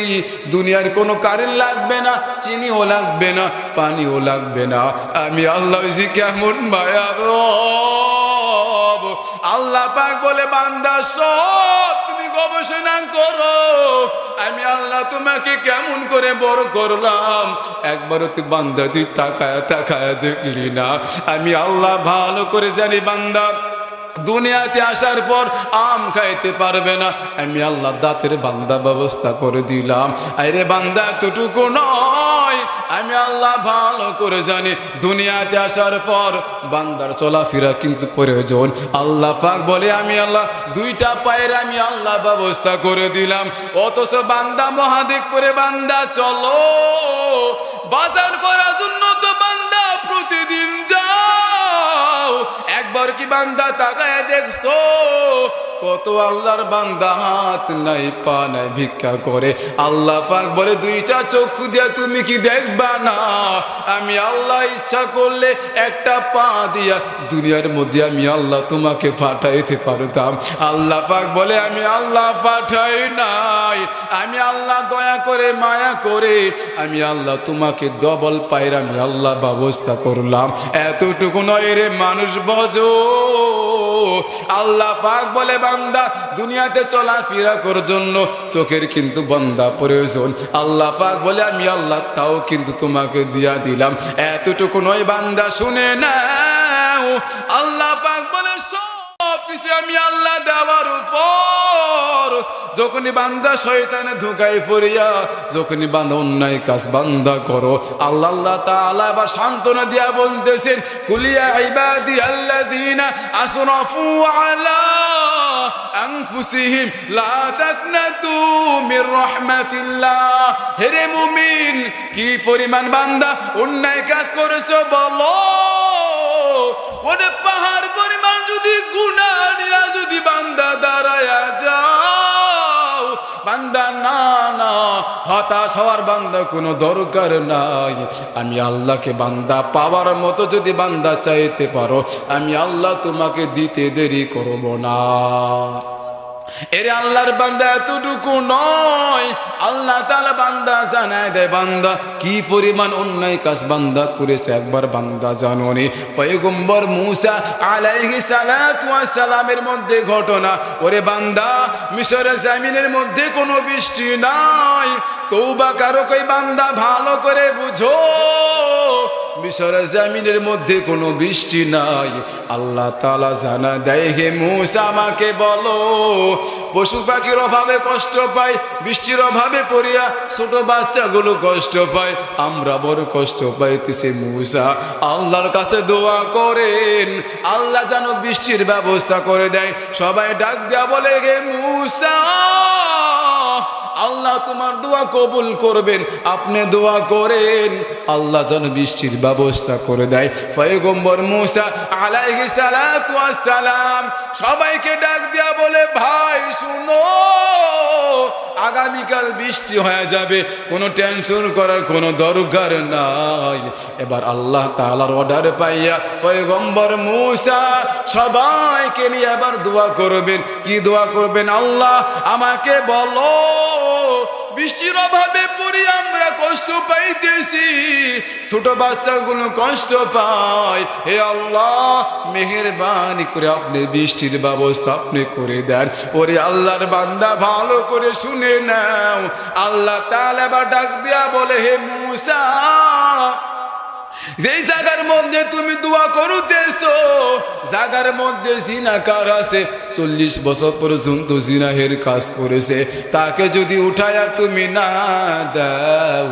দুনিয়ার কোনো কারেন্ট লাগবে না, চিনিও লাগবে না, পানিও লাগবে না। আমি আল্লাহ জি কেমন মায়ার রব। আল্লাহ পাক বলে বান্দা সব তুমি গবেষণা করো, আমি আল্লাহ তোমাকে কেমন করে বড় করলাম। একবারও তুই বান্দা তুই তাকায়া তাকায়া দেখলি না। আমি আল্লাহ ভালো করে জানি বান্দা দুনিয়াতে আসার পর আম খাইতে পারবে না। আমি আল্লাহ দাঁতের বান্দা ব্যবস্থা করে দিলাম। আরে বান্দা এতটুকু নয়, আমি আল্লাহ ভালো করে জানি দুনিয়াতে আসার পর বান্দার চলাফেরা কিন্তু প্রয়োজন। আল্লাহ পাক বলে আমি আল্লাহ 2টা পায়ের আমি আল্লাহ ব্যবস্থা করে দিলাম। অথচ বান্দা মহাদেব করে বান্দা চলো বাজার করার জন্য তো বান্দা প্রতিদিন যাও। একবার কি বান্দা তাকায় দেখছো কত আল্লাহর বান্দা হাত নাই পা নাই ভিক্ষা করে। আল্লাহ পাক বলে 2টা চক্ষু দিয়া তুমি কি দেখবা না? আমি আল্লাহ ইচ্ছা করলে একটা পা দিয়া দুনিয়ার মধ্যে আমি আল্লাহ তোমাকে পাঠাইতে পারতাম। আল্লাহ পাক বলে আমি আল্লাহ পাঠাই নাই, আমি আল্লাহ দয়া করে মায়া করে আমি আল্লাহ তোমাকে ডবল পায়ের আমি আল্লাহ ব্যবস্থা করলাম। এতটুকু নয় রে মানুষ ভজো। আল্লাহ পাক বলে বান্দা দুনিয়াতে চলাফেরা করার জন্য চোখের কিন্তু বান্দা প্রয়োজন। আল্লাহ পাক বলে আমি আল্লাহ তাও কিন্তু তোমাকে দিয়া দিলাম। এতটুকু নয় বান্দা শুনে নাও, আল্লাহ পাক বলে সব কিছু আমি আল্লাহ দেওয়ার উপর যখনই বান্দা শয়তানে ধোঁকায় পড়িয়া যখনই বান্দা অন্যায় কাজ বান্দা করো, আল্লাহ তাআলা আবার সান্ত্বনা দিয়া বলতেছেন কুলিয়া ইবাদি আল্লাযীনা আসরাফু আলা আনফুসিহিম লা তাকনাতু মির রাহমাতিল্লাহ। হে রে মুমিন, কি পরিমাণ বান্দা অন্যায় কাজ করেছো বলো। ওরে পাহাড় পরিমাণ যদি গুনাহ নিয়ে যদি বান্দা দাঁড়ায়া যাও, বান্দা না না, হতাশ হওয়ার বান্দা কোনো দরকার নাই। আমি আল্লাহকে বান্দা পাওয়ার মতো যদি বান্দা চাইতে পারো, আমি আল্লাহ তোমাকে দিতে দেরি করব না। এরে আল্লাহর বান্দা এতটুকু নয়, আল্লাহ তাআলা বান্দা জানায় দেয় বান্দা কি পরিমাণ অন্যায় কাজ বান্দা করেছে। একবার বান্দা জানোনি পয়গম্বর মূসা আলাইহিস সালাতু ওয়াস সালামের মধ্যে ঘটনা, ওরে বান্দা মিশরের জমিনের মধ্যে কোনো বৃষ্টি নাই। তওবা করো কই বান্দা ভালো করে বুঝো, মিশরের জমিনের মধ্যে কোনো বৃষ্টি নাই। আল্লাহ তাআলা জানা দেয় হে মূসা আমাকে বলো, পশু পাখির অভাবে কষ্ট পায়, বৃষ্টির অভাবে পড়িয়া ছোট বাচ্চাগুলো কষ্ট পায়, আমরা বড় কষ্ট পাইতেছি। মূসা আল্লাহর কাছে দোয়া করেন, আল্লাহ যেন বৃষ্টির ব্যবস্থা করে দেয়। সবাই ডাক দেয়া বলে হে মূসা আল্লাহ তোমার দোয়া কবুল করবেন, আপনি দোয়া করেন আল্লাহ যেন বৃষ্টির ব্যবস্থা করে দেয়। পয়গম্বর মূসা আলাইহিস সালাতু ওয়াস সালাম সবাইকে ডাক দিয়া বলে ভাই শুনো, আগামীকাল বৃষ্টি হয়ে যাবে, কোনো টেনশন করার কোনো দরকার নাই। এবার আল্লাহ তাআলার অর্ডার পাইয়া পয়গম্বর মূসা সবাইকে নিয়ে এবার দোয়া করবেন। কি দোয়া করবেন? আল্লাহ আমাকে বলো, বৃষ্টির অভাবে পড়ি আমরা কষ্ট পাইতেছি, ছোট বাচ্চাগুলো কষ্ট পায়, হে আল্লাহ মেহেরবানি করে আপনি বৃষ্টির ব্যবস্থা আপনি করে দেন। ওরে আল্লাহর বান্দা ভালো করে শুনে নাও, আল্লাহ তাআলা এবার ডাক দিয়া বলে হে মূসা যেই জায়গার মধ্যে তুমি দোয়া করতেছো, জায়গার মধ্যে জিনাকার আছে, 40 বছর পর্যন্ত জিনাহের কাজ করেছে, তাকে যদি উঠায়া তুমি না দাও,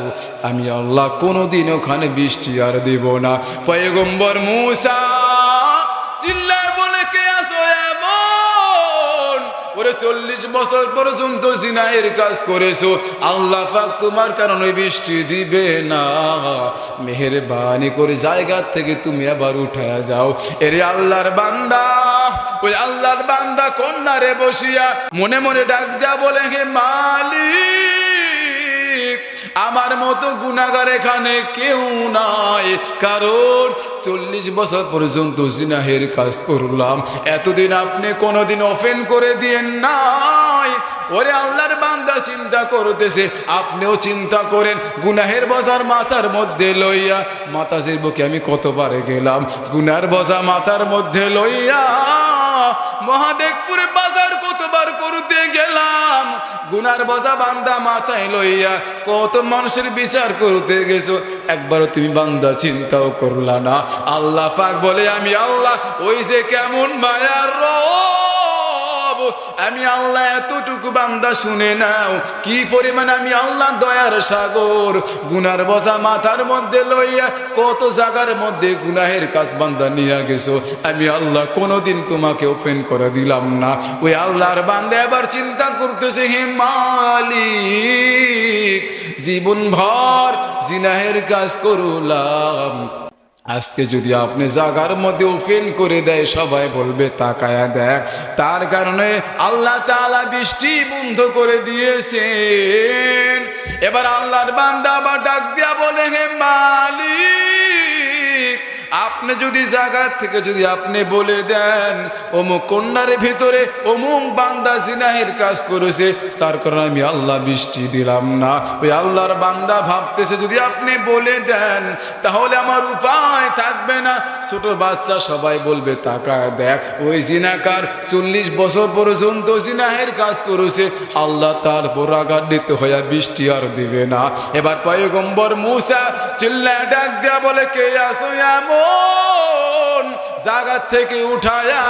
আমি আল্লাহ কোনোদিন ওখানে বৃষ্টি আর দেব না। পয়গম্বর মূসা চিল্লায় বলে কে আসো এমন, ওরে 40 বছর পর্যন্ত জিনাহের কাজ করেছো, আল্লাহ পাক তোমার কারণে বৃষ্টি দিবে না, মেহেরবানি করে জায়গা থেকে তুমি আবার উঠায়া যাও। এরে আল্লাহর বান্দা, ওই আল্লাহর বান্দা কন্যারে বসিয়া মনে মনে ডাক দেয়া বলে হে মালিক আমার মতো গুনাহগার এখানে কেউ নাই, কারণ 40 বছর পর্যন্ত জিনাহের কাজ করলাম, এতদিন আপনি কোনোদিন ওপেন করে দিয়েন নাই। ওরে আল্লাহর বান্দা চিন্তা করতেছে, আপনিও চিন্তা করেন, গুনাহের বোঝার মাথার মধ্যে লইয়া, মাতাজের বুকে আমি কতবারে গেলাম, গুনার বোঝা মাথার মধ্যে লইয়া মহাদেবপুরে বাজার কতবার করতে গেলাম, গুনার বোঝা বান্দা মাথায় লইয়া কত মানুষের বিচার করতে গেছো, একবারও তুমি বান্দা চিন্তাও করলা না। আল্লাহ পাক বলে আমি আল্লাহ ওই যে কেমন মায়ার রব, আমি আল্লাহ এতটুকু বান্দা শুনে নাও কি পরিমাণ আমি আল্লাহ দয়ার সাগর। গুনার বোঝা মাথার মধ্যে লইয়া কত জায়গার মধ্যে গুনাহের কাজ বান্দা নিয়ে গেছো, আমি আল্লাহ কোনোদিন তোমাকে ওপেন করে দিলাম না। ওই আল্লাহর বান্দা এবার চিন্তা করতেছে হে মালিক জীবন ভর জিনাহের কাজ করলাম, আজকে যদি আপনি জায়গার মধ্যে ওপেন করে দেয় সবাই বলবে তাকায়া দেখ, তার কারণে আল্লাহ তাআলা বৃষ্টি বন্ধ করে দিয়েছেন। এবার আল্লাহর বান্দা আবার ডাক দিয়া বলে হে মালিক আপনি যদি জায়গা থেকে যদি আপনি বলে দেন অমুক কন্যার ভিতরে অমুক বান্দা জিনাহের কাজ করেছে, তার কারণে আমি আল্লাহ বৃষ্টি দিলাম না। ওই আল্লাহর বান্দা ভাবতেছে যদি আপনি বলে দেন তাহলে আমার উপায় থাকবে না, ছোট বাচ্চা সবাই বলবে তাকায় দেখ ওই জিনাকার 40 বছর পর্যন্ত জিনাহের কাজ করেছে, আল্লাহ তার উপর রাগান্বিত হয়ে বৃষ্টি আর দিবে না। এবার পয়গম্বর মূসা চিল্লায় ডাক দেয়া বলে কে আসো এমন জায়গা থেকে উঠায়া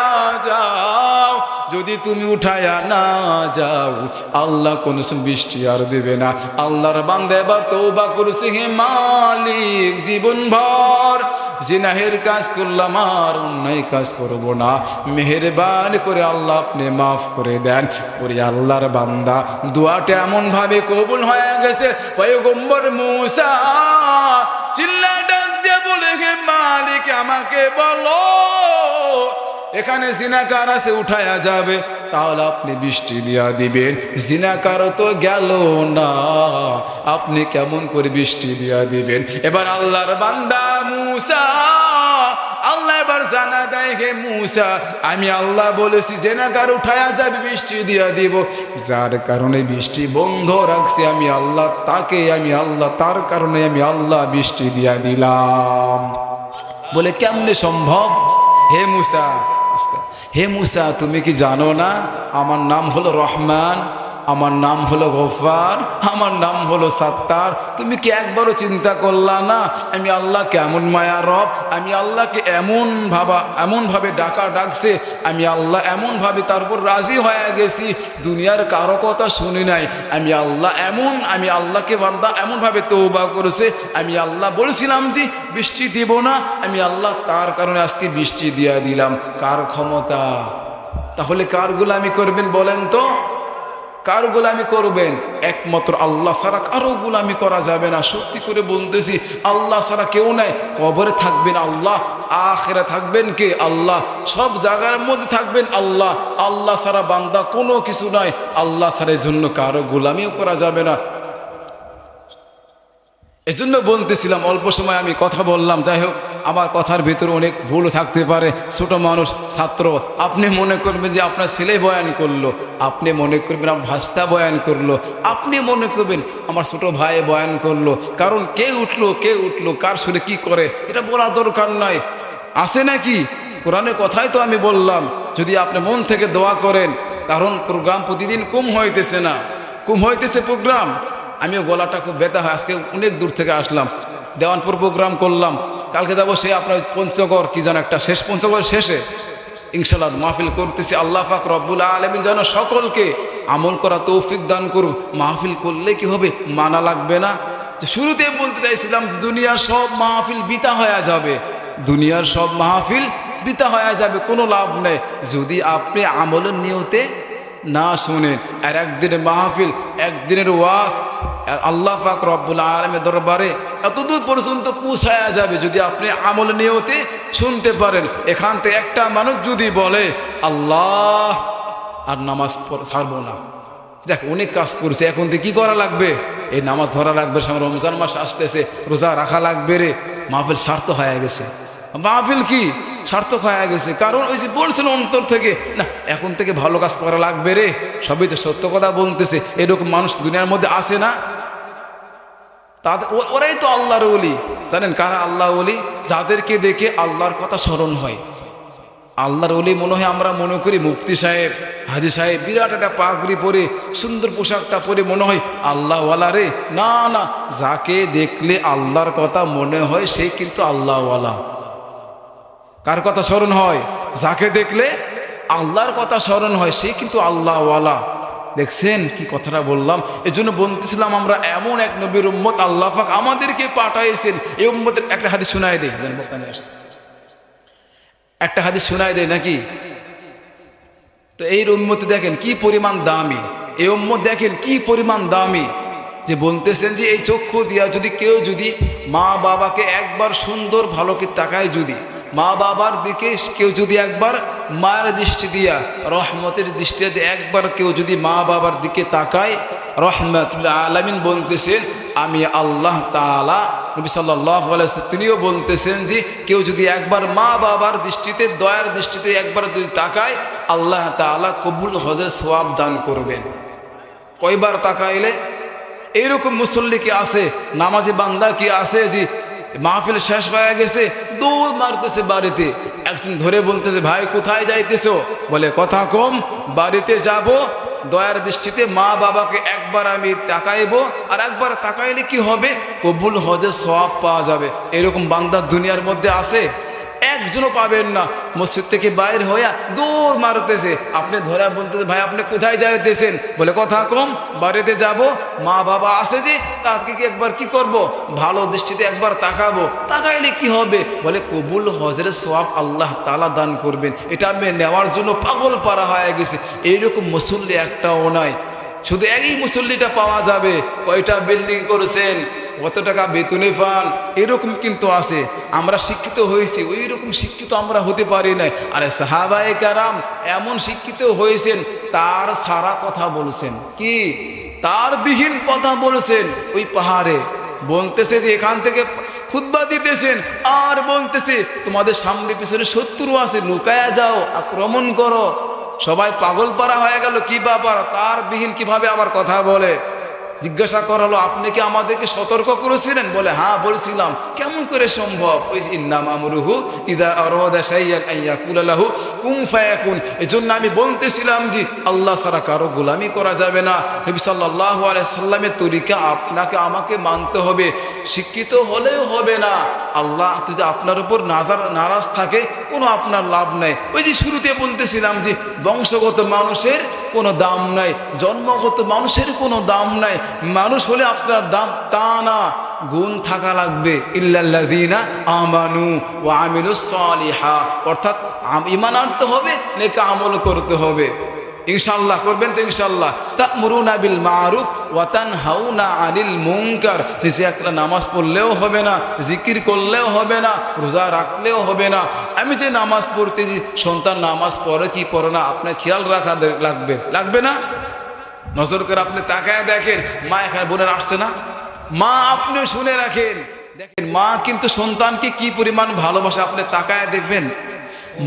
যাও, যদি তুমি উঠায়া না যাও আল্লাহ কোনো বৃষ্টি আর দেবে না। আল্লাহর বান্দা এবার তওবা করছে হে মালিক জীবন ভর জিনাহের কাজ করলাম আর অন্যায় কাজ করব না, মেহেরবানি করে আল্লাহ আপনি মাফ করে দেন। ওরে আল্লাহর বান্দা দোয়াটা এমন ভাবে কবুল হয়ে গেছে, পয়গম্বর মূসা চিল্লা ডাক দিয়ে বলে হে মালিক আমাকে বলো এখানে জিনাকার আছে উঠায়া যাবে, তাহলে আপনি বৃষ্টি দিয়া দিবেন। জিনাকার তো গেল না, আপনি কেমন করে বৃষ্টি দিয়া দিবেন? এবার আল্লাহর বান্দা মূসা, আল্লাহ এবার জানা দেয়, হে মূসা, আমি আল্লাহ বলেছি জিনাকার উঠায়া যাবে, বৃষ্টি দিয়া দিব। যার কারণে বৃষ্টি বন্ধ রাখছি আমি আল্লাহ, আমি আল্লাহ, তার কারণে আমি আল্লাহ বৃষ্টি দিয়া দিলাম। বলে কেমনে সম্ভব? হে মূসা, হে মূসা, তুমি কি জানো না আমার নাম হলো রহমান, আমার নাম হলো গফফার, আমার নাম হলো সাত্তার? তুমি কি একবারও চিন্তা করলা না আমি আল্লাহ কেমন মায়া রব? আমি আল্লাহকে এমনভাবে ডাকছে, আমি আল্লাহ এমনভাবে তার উপর রাজি হয়ে গেছি, দুনিয়ার কারো কথা শুনি নাই। আমি আল্লাহকে বান্দা এমনভাবে তওবা করেছে, আমি আল্লাহ বলেছিলাম যে বৃষ্টি দিব না, আমি আল্লাহ তার কারণে আজকে বৃষ্টি দিয়া দিলাম। কার ক্ষমতা? তাহলে কার গোলামি করবেন বলেন তো? কার গোলামি করবেন? একমাত্র আল্লাহ ছাড়া কারো গোলামি করা যাবে না। সত্যি করে বলতেছি, আল্লাহ ছাড়া কেউ নাই। কবরে থাকবেন আল্লাহ, আখিরা থাকবেন কে? আল্লাহ। সব জায়গার মধ্যে থাকবেন আল্লাহ। আল্লাহ ছাড়া বান্দা কোনো কিছু নাই, আল্লাহ ছাড়া এর জন্য কারো গোলামিও করা যাবে না। এজন্য বলতেছিলাম, অল্প সময় আমি কথা বললাম, যাই হোক আমার কথার ভিতরে অনেক ভুল থাকতে পারে। ছোট মানুষ, ছাত্র, আপনি মনে করবেন যে আপনার ছেলে বয়ান করলো, আপনি মনে করবেন আমার ভাস্তা বয়ান করলো, আপনি মনে করবেন আমার ছোট ভাই বয়ান করলো। কারণ কে উঠলো কার সুরে কি করে এটা বলার দরকার নাই। আছে নাকি? কোরআনের কথাই তো আমি বললাম। যদি আপনি মন থেকে দোয়া করেন, কারণ প্রোগ্রাম প্রতিদিন কম হইতেছে প্রোগ্রাম। আমিও গলাটা খুব ব্যথা হয়, আজকে অনেক দূর থেকে আসলাম, দেওয়ানপুর প্রোগ্রাম করলাম, কালকে যাবো সে আপনার পঞ্চগড় কি যেন একটা শেষ, পঞ্চগড় শেষে ইনশাআল্লাহ মাহফিল করতেছি। আল্লাহ পাক রব্বুল আলামিন যেন সকলকে আমল করা তৌফিক দান করুন। মাহফিল করলে কি হবে? মানা লাগবে না? শুরুতে বলতে চাইছিলাম দুনিয়ার সব মাহফিল বৃথা হয়ে যাবে, দুনিয়ার সব মাহফিল বৃথা হয়ে যাবে, কোনো লাভ নেই যদি আপনি আমলের নিয়তে না শুনেন। আর একদিনের মাহফিল, একদিনের ওয়াজ আল্লাহ পাক রব্বুল আলামিনের দরবারে এতদূর পর্যন্ত পৌঁছায়া যাবে যদি আপনি আমল নিয়তে শুনতে পারেন। এখান থেকে একটা মানুষ যদি বলে আল্লাহ আর নামাজ ছাড়বো না, দেখ অনেক কাজ করছে, এখন থেকে কি করা লাগবে? এই নামাজ ধরা লাগবে, সামনে রমজান মাস আসতেছে, রোজা রাখা লাগবে রে, মাহফিল সার্থক হয়ে গেছে। মাহফিল কি সার্থক হয়ে গেছে? কারণ ওই যে বলছিল অন্তর থেকে, না এখন থেকে ভালো কাজ করা লাগবে রে, সবই তো সত্য কথা বলতেছে। এরকম মানুষ দুনিয়ার মধ্যে আছে না? ওরাই তো আল্লাহর ওলি। জানেন কারা আল্লাহ ওলি? যাদেরকে দেখে আল্লাহর কথা স্মরণ হয়। আল্লাহর ওলি মনে হয় আমরা মনে করি মুফতি সাহেব, হাজি সাহেব বিরাট একটা পাগড়ি পরে সুন্দর পোশাকটা পরে মনে হয় আল্লাহওয়ালা রে। না না, যাকে দেখলে আল্লাহর কথা মনে হয় সেই কিন্তু আল্লাহওয়ালা। কার কথা স্মরণ হয়? যাকে দেখলে আল্লাহর কথা স্মরণ হয় সে কিন্তু আল্লাহওয়ালা। দেখছেন কি কথাটা বললাম? এই জন্য বলতেছিলাম আমরা এমন এক নবীর উম্মত আল্লাহ পাক আমাদেরকে পাঠাইছেন। এই উম্মতের একটা হাদিস শোনায় দেয়, একটা হাদিস শোনায় দেয় নাকি? তো এই উম্মত দেখেন কি পরিমাণ দামি, এই উম্মত দেখেন কি পরিমাণ দামি, যে বলতেছেন যে এই চক্ষু দিয়া যদি কেউ যদি মা বাবাকে একবার সুন্দর ভালো কি তাকায়, যদি মা বাবার দিকে কেউ যদি একবার মায়ের দৃষ্টি দিয়া রহমতের দৃষ্টি দিয়ে একবার কেউ যদি মা বাবার দিকে তাকায়, রহমতুল আলামিন বলতেছেন আমি আল্লাহ তাআলা, নবী সাল্লাল্লাহু আলাইহি ওয়াসাল্লাম তিনিও বলতেছেন যে কেউ যদি একবার মা বাবার দৃষ্টিতে দয়ার দৃষ্টিতে একবার যদি তাকায়, আল্লাহ তাআলা কবুল হজের সওয়াব দান করবেন। কয়বার তাকাইলে? এইরকম মুসল্লি কি আছে, নামাজি বান্দা কি আছে যে মাহফিল শেষ হয়ে গেছে দৌড় মারতেছে বাড়িতে, একজন ধরে বলতেছে ভাই কোথায় যাইতেছো? বলে কথা কম, বাড়িতে যাব, দয়ার দৃষ্টিতে মা বাবাকে একবার আমি তাকাইবো, আর একবার তাকাইলে কি হবে? কবুল হজের সওয়াব পাওয়া যাবে। এরকম বান্দা দুনিয়ার মধ্যে আছে? একজনও পাবেন না। মসজিদ থেকে বাইর হইয়া দৌড় মারতেছে, আপনি ধরা বলতেছে ভাই আপনি কোথায় যাইতেছেন? বলে কথা কম, বাড়িতে যাব, মা বাবা আছে যে তাকে কি একবার কি করব? ভালো দৃষ্টিতে একবার তাকাবো, তাকাইলে কি হবে? বলে কবুল হজের সওয়াব আল্লাহ তাআলা দান করবেন। এটা আমি নেওয়ার জন্য পাগল পারা হয়ে গেছে। এইরকম মুসল্লি একটাও নাই। শুধু এই মুসল্লিটা পাওয়া যাবে। কয়টা বিল্ডিং করেছেন, কত টাকা বেতনে পান, এরকম কিন্তু আছে। আমরা শিক্ষিত হয়েছি, ওই রকম শিক্ষিত আমরা হতে পারি না। আরে সাহাবায়ে কেরাম এমন শিক্ষিত হয়েছেন, তার সারা কথা বলছেন, কি তার বিহীন কথা বলেছেন। ওই পাহাড়ে বলতেছে যে এখান থেকে খুতবা দিতেছেন, আর বলতেছে তোমাদের সামনে পিছনে শত্রু আছে, লুকায়া যাও, আক্রমণ করো। সবাই পাগল পারা হয়ে গেল, কি ব্যাপার, তার বিহীন কিভাবে আবার কথা বলে। জিজ্ঞাসা করা হলো, আপনি কি আমাদেরকে সতর্ক করেছিলেন? বলে হ্যাঁ বলছিলাম। কেমন করে সম্ভব? ওই যে ইন্নামা আমরুহু ইযা আরাদা শাইআন আন ইয়াকুলা লাহু কুন ফায়াকুন। এজন্য আমি বলতেছিলাম যে আল্লাহ ছাড়া কারো গোলামি করা যাবে না। নবী সাল্লাল্লাহু আলাইহি সাল্লামের তরিকা আপনাকে আমাকে মানতে হবে। শিক্ষিত হলেও হবে না, আল্লাহ যদি আপনার উপর নারাজ থাকে কোনো আপনার লাভ নাই। ওই যে শুরুতে বলতেছিলাম যে বংশগত মানুষের কোনো দাম নাই, জন্মগত মানুষের কোনো দাম নাই। মানুষ হলে আপনার দাম তা না, গুণ থাকা লাগবে। ইল্লাল্লাযীনা আমানু ওয়া আমিলুস সালিহাত, অর্থাৎ ঈমান আনতে হবে, নেক আমল করতে হবে। ইনশাআল্লাহ করবেন তো ইনশাআল্লাহ। তা'মুরুনা বিল মারুফ ওয়া তানহাউনা আনিল মুনকার। নিজে একলা নামাজ পড়লেও হবে না, জিকির করলেও হবে না, রোজা রাখলেও হবে না। আমি যে নামাজ পড়তে যে সন্তান নামাজ পড়ে কি পড়ে না, আপনার খেয়াল রাখা লাগবে, লাগবে না? নজর করে আপনি তাকায় দেখেন, মা এখানে বোনের আসছে না, মা আপনি শুনে রাখেন, দেখেন মা কিন্তু সন্তানকে কি পরিমাণ ভালোবাসে, আপনি তাকায় দেখবেন।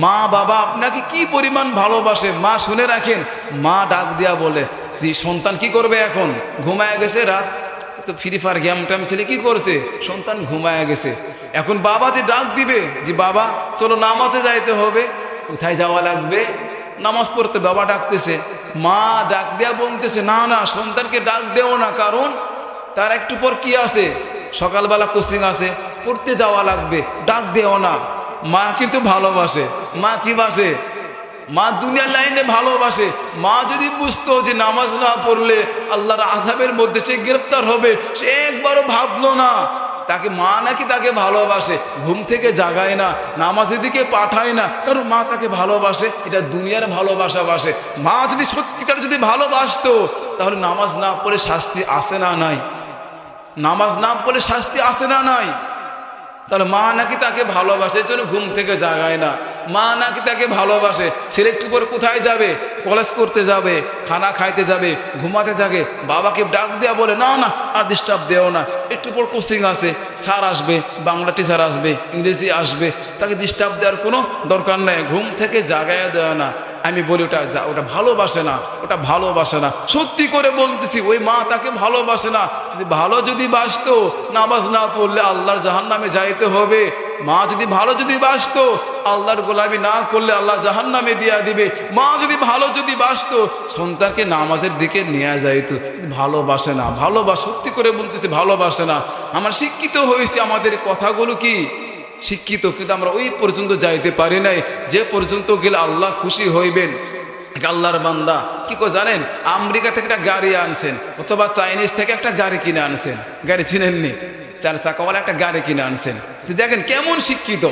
মা বাবা আপনাকে কি পরিমাণ ভালোবাসে, মা শুনে রাখেন। মা ডাক দিয়া বলে যে সন্তান কি করবে, এখন ঘুমায় গেছে, রাত তো ফ্রি ফায়ার গেম ট্যাম খেলে কি করছে, সন্তান ঘুমায় গেছে। এখন বাবা যে ডাক দিবে যে বাবা চলো নামাজে যাইতে হবে, কোথায় যাওয়া লাগবে, নামাজ পড়তে, বাবা ডাকতেছে। মা ডাক দেয়া বলতেছে না না, সন্তানকে ডাক দেও না, কারণ তার একটু পর কি আছে, সকালবেলা কোচিং আছে, পড়তে যাওয়া লাগবে, ডাক দেও না। মা কিন্তু ভালোবাসে, মা কি বাসে, মা দুনিয়ার লাইনে ভালোবাসে। মা যদি বুঝতো যে নামাজ না পড়লে আল্লাহর আযাবের মধ্যে সে গ্রেফতার হবে, সে একবারও ভাবলো না। তাকে মা নাকি তাকে ভালোবাসে, ঘুম থেকে জাগায় না, নামাজের দিকে পাঠায় না, কারণ মা তাকে ভালোবাসে। এটা দুনিয়ার ভালোবাসা বাসে। মা যদি সত্যিকার যদি ভালোবাসতো, তাহলে নামাজ না পড়ে শাস্তি আসে না নাই, নামাজ না পড়ে শাস্তি আসে না নাই। তাহলে মা নাকি তাকে ভালোবাসে, এর জন্য ঘুম থেকে জাগায় না। মা নাকি তাকে ভালোবাসে, ছেলে একটু পরে কোথায় যাবে, কলেজ করতে যাবে, খানা খাইতে যাবে, ঘুমাতে যাবে, বাবাকে ডাক দেওয়া বলে না না আর ডিস্টার্ব দেও না, একটু পর কোচিং আছে, স্যার আসবে, বাংলা টিচার আসবে, ইংরেজি আসবে, তাকে ডিস্টার্ব দেওয়ার কোনো দরকার নেই, ঘুম থেকে জাগায় দেওয়া না। আমি বলি ওটা ভালোবাসে না, ওটা ভালোবাসে না। সত্যি করে বলতেছি, ওই মা তাকে ভালোবাসে না। যদি বাসতো, নামাজ না পড়লে আল্লাহর জাহান্নামে যাইতে হবে। মা যদি বাসতো, আল্লাহর গোলামি না করলে আল্লাহ জাহান্নামে দিয়া দিবে। মা যদি বাসতো, সন্তানকে নামাজের দিকে নিয়ে যাইতো। ভালোবাসে না, সত্যি করে বলতেছি ভালোবাসে না। আমরা শিক্ষিত হয়েছি, আমাদের কথাগুলো কি শিক্ষিত, কিন্তু আমরা ওই পর্যন্ত যাইতে পারি নাই যে পর্যন্ত গেলে আল্লাহ খুশি হইবেন। আল্লাহর বান্দা কি করে জানেন, আমেরিকা থেকে একটা গাড়ি আনছেন, অথবা চাইনিজ থেকে একটা গাড়ি কিনে আনছেন, গাড়ি চিনেননি, 4 চাকাওয়ালা একটা গাড়ি কিনে আনছেন। দেখেন কেমন শিক্ষিত।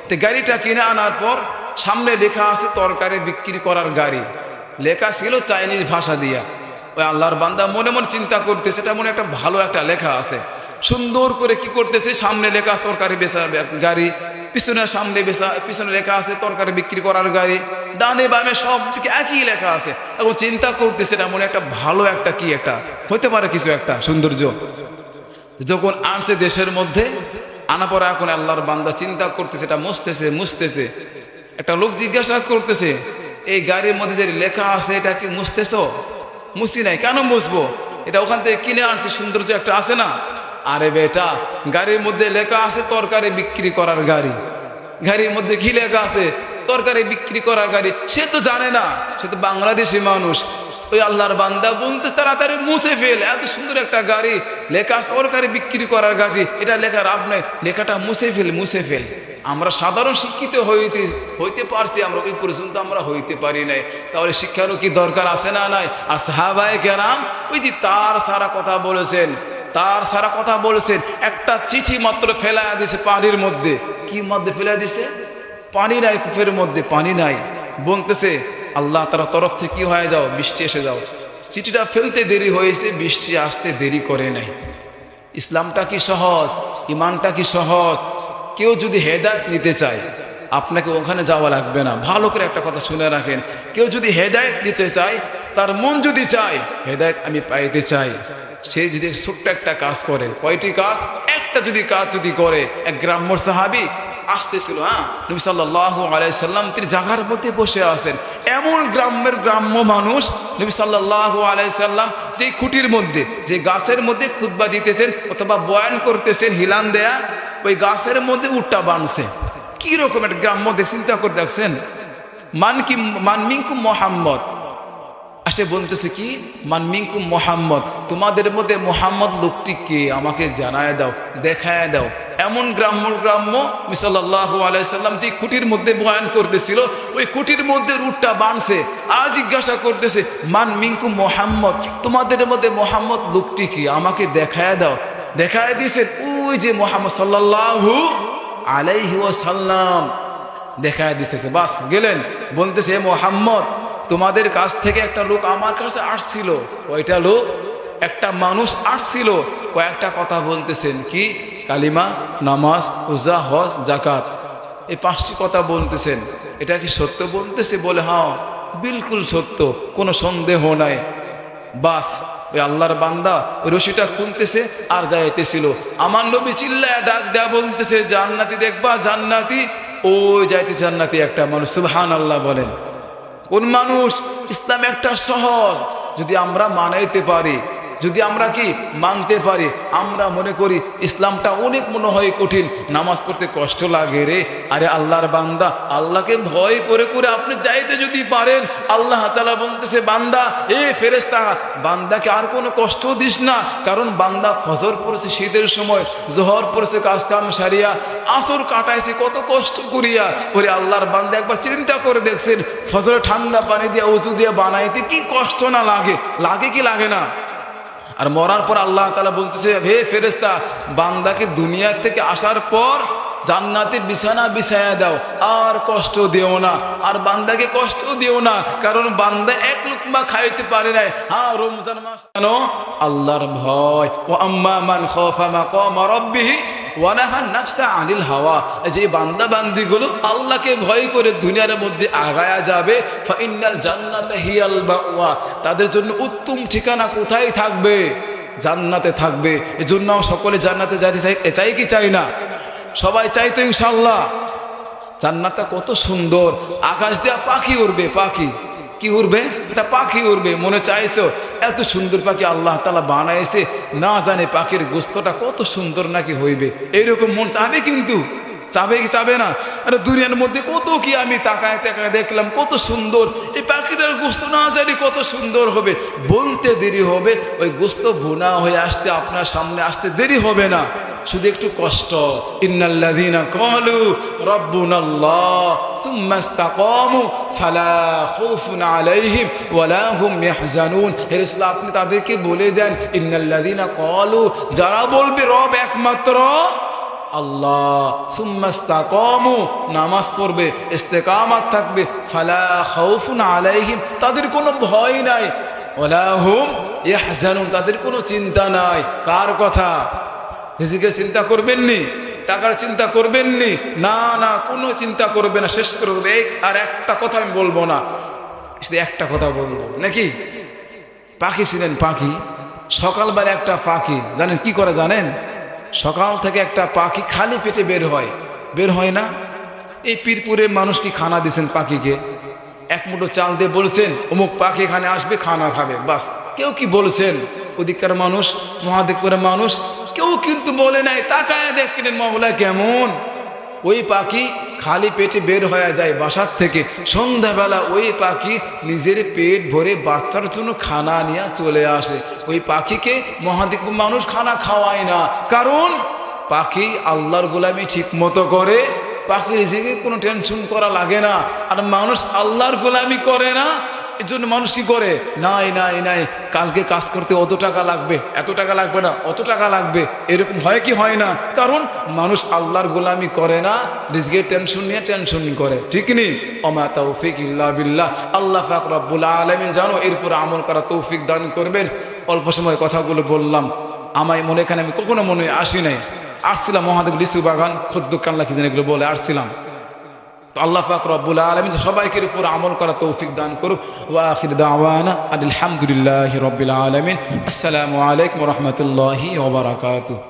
তো গাড়িটা কিনে আনার পর সামনে লেখা আছে তরকারি বিক্রি করার গাড়ি, লেখা ছিল চাইনিজ ভাষা দিয়া। ওই আল্লাহর বান্দা মনে মনে চিন্তা করতেছে, এটা মনে একটা ভালো একটা লেখা আছে। সুন্দর করে কি করতেছে, সামনে লেখা আছে তরকারি বেচা গাড়ি, পিছনে লেখা আছে তরকারি বিক্রি করার গাড়ি, ডানে বামে সব দিকে একই লেখা আছে। এখন চিন্তা করতেছে এটা মনে একটা ভালো একটা কি একটা হতে পারে, কিছু একটা সৌন্দর্য। যখন আনছে দেশের মধ্যে আনা পরে, এখন আল্লাহর বান্দা চিন্তা করতেছে, এটা মুছতেছে। একটা লোক জিজ্ঞাসা করতেছে, এই গাড়ির মধ্যে যে লেখা আছে এটা কি মুছতেছ? মুছি নাই। কেন মুছবো? এটা ওখান থেকে কিনে আনছে, সৌন্দর্য একটা আছে না। আরে বেটা, গাড়ির মধ্যে লেখা আছে তরকারি বিক্রি করার গাড়ি, গাড়ির মধ্যে কি লেখা আছে, তরকারি বিক্রি করার গাড়ি। সে তো জানে না, সে তো বাংলাদেশি মানুষ। ওই আল্লাহর বান্দা বলতে তাড়াতাড়ি মুছে ফেল, এত সুন্দর একটা গাড়ি, লেখা আছে তরকারি বিক্রি করার গাড়ি, এটা লেখার লাভ নেই, লেখাটা মুছে ফেল। আমরা সাধারণ শিক্ষিত হইতে পারছি, আমরা ওই পর্যন্ত আমরা হইতে পারি নাই। তাহলে শিক্ষারও কি দরকার আছে না নাই? আর সাহাবায়ে কেরাম ওই যে তার সারা কথা বলেছেন, একটা চিঠি মাত্র ফেলাইয়া দিছে পানির মধ্যে। কি মধ্যে ফেলাই দিছে? পানি নাই, কূপের মধ্যে পানি নাই। বলতেছে আল্লাহ তার তরফ থেকে কি হয়ে যাও, বৃষ্টি এসে যাও। চিঠিটা ফেলতে দেরি হয়েছে, বৃষ্টি আসতে দেরি করে নাই। ইসলামটা কি সহজ, ইমানটা কি সহজ? কেউ যদি হেদায়েত নিতে চায় আপনাকে ওখানে যাওয়া লাগবে না। ভালো করে একটা কথা শুনে রাখেন, কেউ যদি হেদায়েত নিতে চায়, তার মন যদি চায় হেদায়েত আমি পাইতে চাই, সে যদি ছোট্ট একটা কাজ করে, কয়টি কাজ? একটা যদি কাজ যদি করে। এক গ্রাম্য সাহাবী আসতেছিল, নবী সাল্লাল্লাহু আলাইহি সাল্লাম তিনি জায়গার মধ্যে বসে আছেন। এমন গ্রাম্য মানুষ, নবী সাল্লাল্লাহু আলাইহি সাল্লাম যে খুঁটির মধ্যে, যে গাছের মধ্যে খুতবা দিতেছেন অথবা বয়ান করতেছেন, হিলান দেয়া, ওই গাছের মধ্যে উটটা বানছে। কি রকম একটা গ্রাম্য চিন্তা করে দেখছেন। মান মিনকুম মুহাম্মদ, আসে বলতেছে কি, মান মিনকুম মুহাম্মদ, তোমাদের মধ্যে মুহাম্মদ লোকটি কে, আমাকে জানায় দাও, দেখায় দাও। এমন গ্রাম্য নবী সাল্লাল্লাহু আলাইহি সাল্লাম যে খুঁটির মধ্যে বয়ান করতেছিল, ওই খুঁটির মধ্যে উটটা বানছে। আর জিজ্ঞাসা করতেছে, মান মিনকুম মুহাম্মদ, তোমাদের মধ্যে মুহাম্মদ লোকটি কি, আমাকে দেখায় দাও। দেখায় দিয়েছেন ওই যে মুহাম্মদ সাল্লাল্লাহু আলাইহি ওয়াসাল্লাম দেখায় দিতেছে। বাস গেলেন, বলতেছে, হে মুহাম্মদ, তোমাদের কাছ থেকে একটা লোক আমার কাছে আসছিল। কয়টা লোক? একটা মানুষ আসছিল, কয়েকটা কথা বলতেছেন। কি? কালিমা, নামাজ, রোজা, হজ, যাকাত, এই 5টি কথা বলতেছেন। এটা কি সত্য বলতেছে? বলে হ্যাঁ, বিলকুল সত্য, কোনো সন্দেহ নাই। বাস ওই আল্লাহর বান্দা ওই রশিটা খুলতেছে আর যাইতেছিল। আমার নবী চিল্লায় ডাক দেয়া বলতেছে, জান্নাতি দেখবা, জান্নাতি। ওই যাইতে জান্নাতি একটা মানুষ। সুবহানাল্লাহ বলেন। কোন মানুষ? ইসলাম একটা সহজ, যদি আমরা মানাইতে পারি, যদি আমরা কি মানতে পারি। আমরা মনে করি ইসলামটা অনেক মনে হয় কঠিন, নামাজ পড়তে কষ্ট লাগে রে। আরে আল্লাহর বান্দা, আল্লাহকে ভয় করে করে আপনি যাইতে যদি পারেন, আল্লাহ তাআলা বলতেছে, বান্দা, এ ফেরেশতা, বান্দাকে আর কোনো কষ্ট দিস না। কারণ বান্দা ফজর পড়েছে শীতের সময়, জোহর পড়েছে কাজ কাম সারিয়া, আসর কাটাইছে কত কষ্ট করিয়া। ওরে আল্লাহর বান্দা, একবার চিন্তা করে দেখছেন, ফজরে ঠান্ডা পানি দিয়ে ওযু দিয়ে বানাইতে কি কষ্ট না লাগে? লাগে কি লাগে না? আর মরার পর আল্লাহ তাআলা বলতেছে, হে ফেরেশতা, বান্দাকে দুনিয়ার থেকে আসার পর জান্নাতের বিছানা বিছায়া দাও, আর কষ্ট দিও না, আর বান্দাকে কষ্ট দিও না। কারণ বান্দা এক লুকমা খাইতে পারে নাই। হ্যাঁ, রমজান মাস কেন? আল্লাহর ভয়। ও আম্মা মান খাফা মাকাম রাব্বিহি ওয়া নাহা নাফসা আনিল হাওয়া, যে বান্দা বান্দিগুলো আল্লাহকে ভয় করে দুনিয়ার মধ্যে আগায়া যাবে, ফা ইন্নাল জান্নাতা হিয়াল মাওয়া, তাদের জন্য উত্তম ঠিকানা কোথায় থাকবে? জান্নাতে থাকবে। এজন্য সকলে জান্নাতে যেতে চাই কি চাই না? সবাই চাই তো ইনশাআল্লাহ। জান্নাতটা কত সুন্দর, আকাশ দিয়ে পাখি উড়বে। পাখি কি উড়বে? এটা পাখি উড়বে। মনে চাইছো এত সুন্দর পাখি আল্লাহ তাআলা বানাইছে, না জানে পাখির গোস্তটা কত সুন্দর নাকি হইবে। এইরকম মন চাবে, কিন্তু চাবে কি চাবে না? আরে দুনিয়ার মধ্যে কত কি আমি তাকায় তাকায় দেখলাম, কত সুন্দর। এই পাখিটার গোস্ত না জানি কত সুন্দর হবে। বলতে দেরি হবে, ওই গোস্ত ভুনা হয়ে আসতে আপনার সামনে আসতে দেরি হবে না, শুধু একটু কষ্ট। ইন্নাল্লাযীনা ক্বালু রাব্বুনাল্লাহ সুম্মা ইসতাকামু ফালা খাউফুন আলাইহিম ওয়ালা হুম ইয়াহজানুন। হে রাসূল, আপনি তাদেরকে বলে দেন, ইন্নাল্লাযীনা ক্বালু, যারা বলবে রব একমাত্র আল্লাহ, সুম্মা ইসতাকামু, নামাজ পড়বে, ইস্তেকামাত থাকবে, ফালা খাউফুন আলাইহিম, তাদের কোনো ভয় নাই, ওয়ালা হুম ইয়াহজানুন, তাদের কোনো চিন্তা নাই। কার কথা? রিজিকের চিন্তা করবেননি, টাকার চিন্তা করবেননি, না না, কোনো চিন্তা করবে না। শেষ করে দেবে। আর একটা কথা আমি বলবো না, শুধু একটা কথা বলবো নাকি। পাখি ছিলেন, পাখি সকালবেলা একটা পাখি জানেন কি করে? জানেন, সকাল থেকে একটা পাখি খালি পেটে বের হয় না। এই পীরপুরের মানুষ কি খানা দিয়েছেন পাখিকে? এক মুঠো চাল দিয়ে বলছেন অমুক পাখি এখানে আসবে, খানা খাবে, বাস। কেউ কি বলছেন? ওদিককার মানুষ, মহাদেবপুরের মানুষ কেউ কিন্তু বলে নাই। তাকায় দেখলেন মহলা কেমন। ওই পাখি খালি পেটে বের হয়ে যায় বাসার থেকে, সন্ধ্যাবেলা ওই পাখি নিজের পেট ভরে বাচ্চার জন্য খানা নিয়ে চলে আসে। ওই পাখিকে মহাদেবপুর মানুষ খানা খাওয়ায় না, কারণ পাখি আল্লাহর গোলামি ঠিক মতো করে, পাখির নিজেকে কোনো টেনশন করা লাগে না। আর মানুষ আল্লাহর গোলামি করে না, এর জন্য মানুষ কি করে? নাই নাই নাই, কালকে কাজ করতে অত টাকা লাগবে, এত টাকা লাগবে না, অত টাকা লাগবে, এরকম হয় কি হয় না? কারণ মানুষ আল্লাহর গোলামি করে না, রিজকের টেনশন নিয়ে টেনশন করে। ঠিক নি? ওমা তাওফিক ইল্লা বিল্লাহ। আল্লাহ পাক রব্বুল আলামিন জানো এরপর আমল করা তৌফিক দান করবেন। অল্প সময় কথাগুলো বললাম, আমায় মনে এখানে আমি কখনো মনে আসি নাই, আসছিলাম মহাদেব লিচু বাগান খদ্দ কাল্লা কি যেন এগুলো বলে আসছিলাম। তো আল্লাহ পাক রব্বুল আলামিন সবাইকে উপর আমল করা তৌফিক দান করুক। ওয়া আখির দাওয়ানা আলহামদুলিল্লাহি রাব্বিল আলামিন। আসসালামু আলাইকুম ওয়া রাহমাতুল্লাহি ওয়া বারাকাতুহু।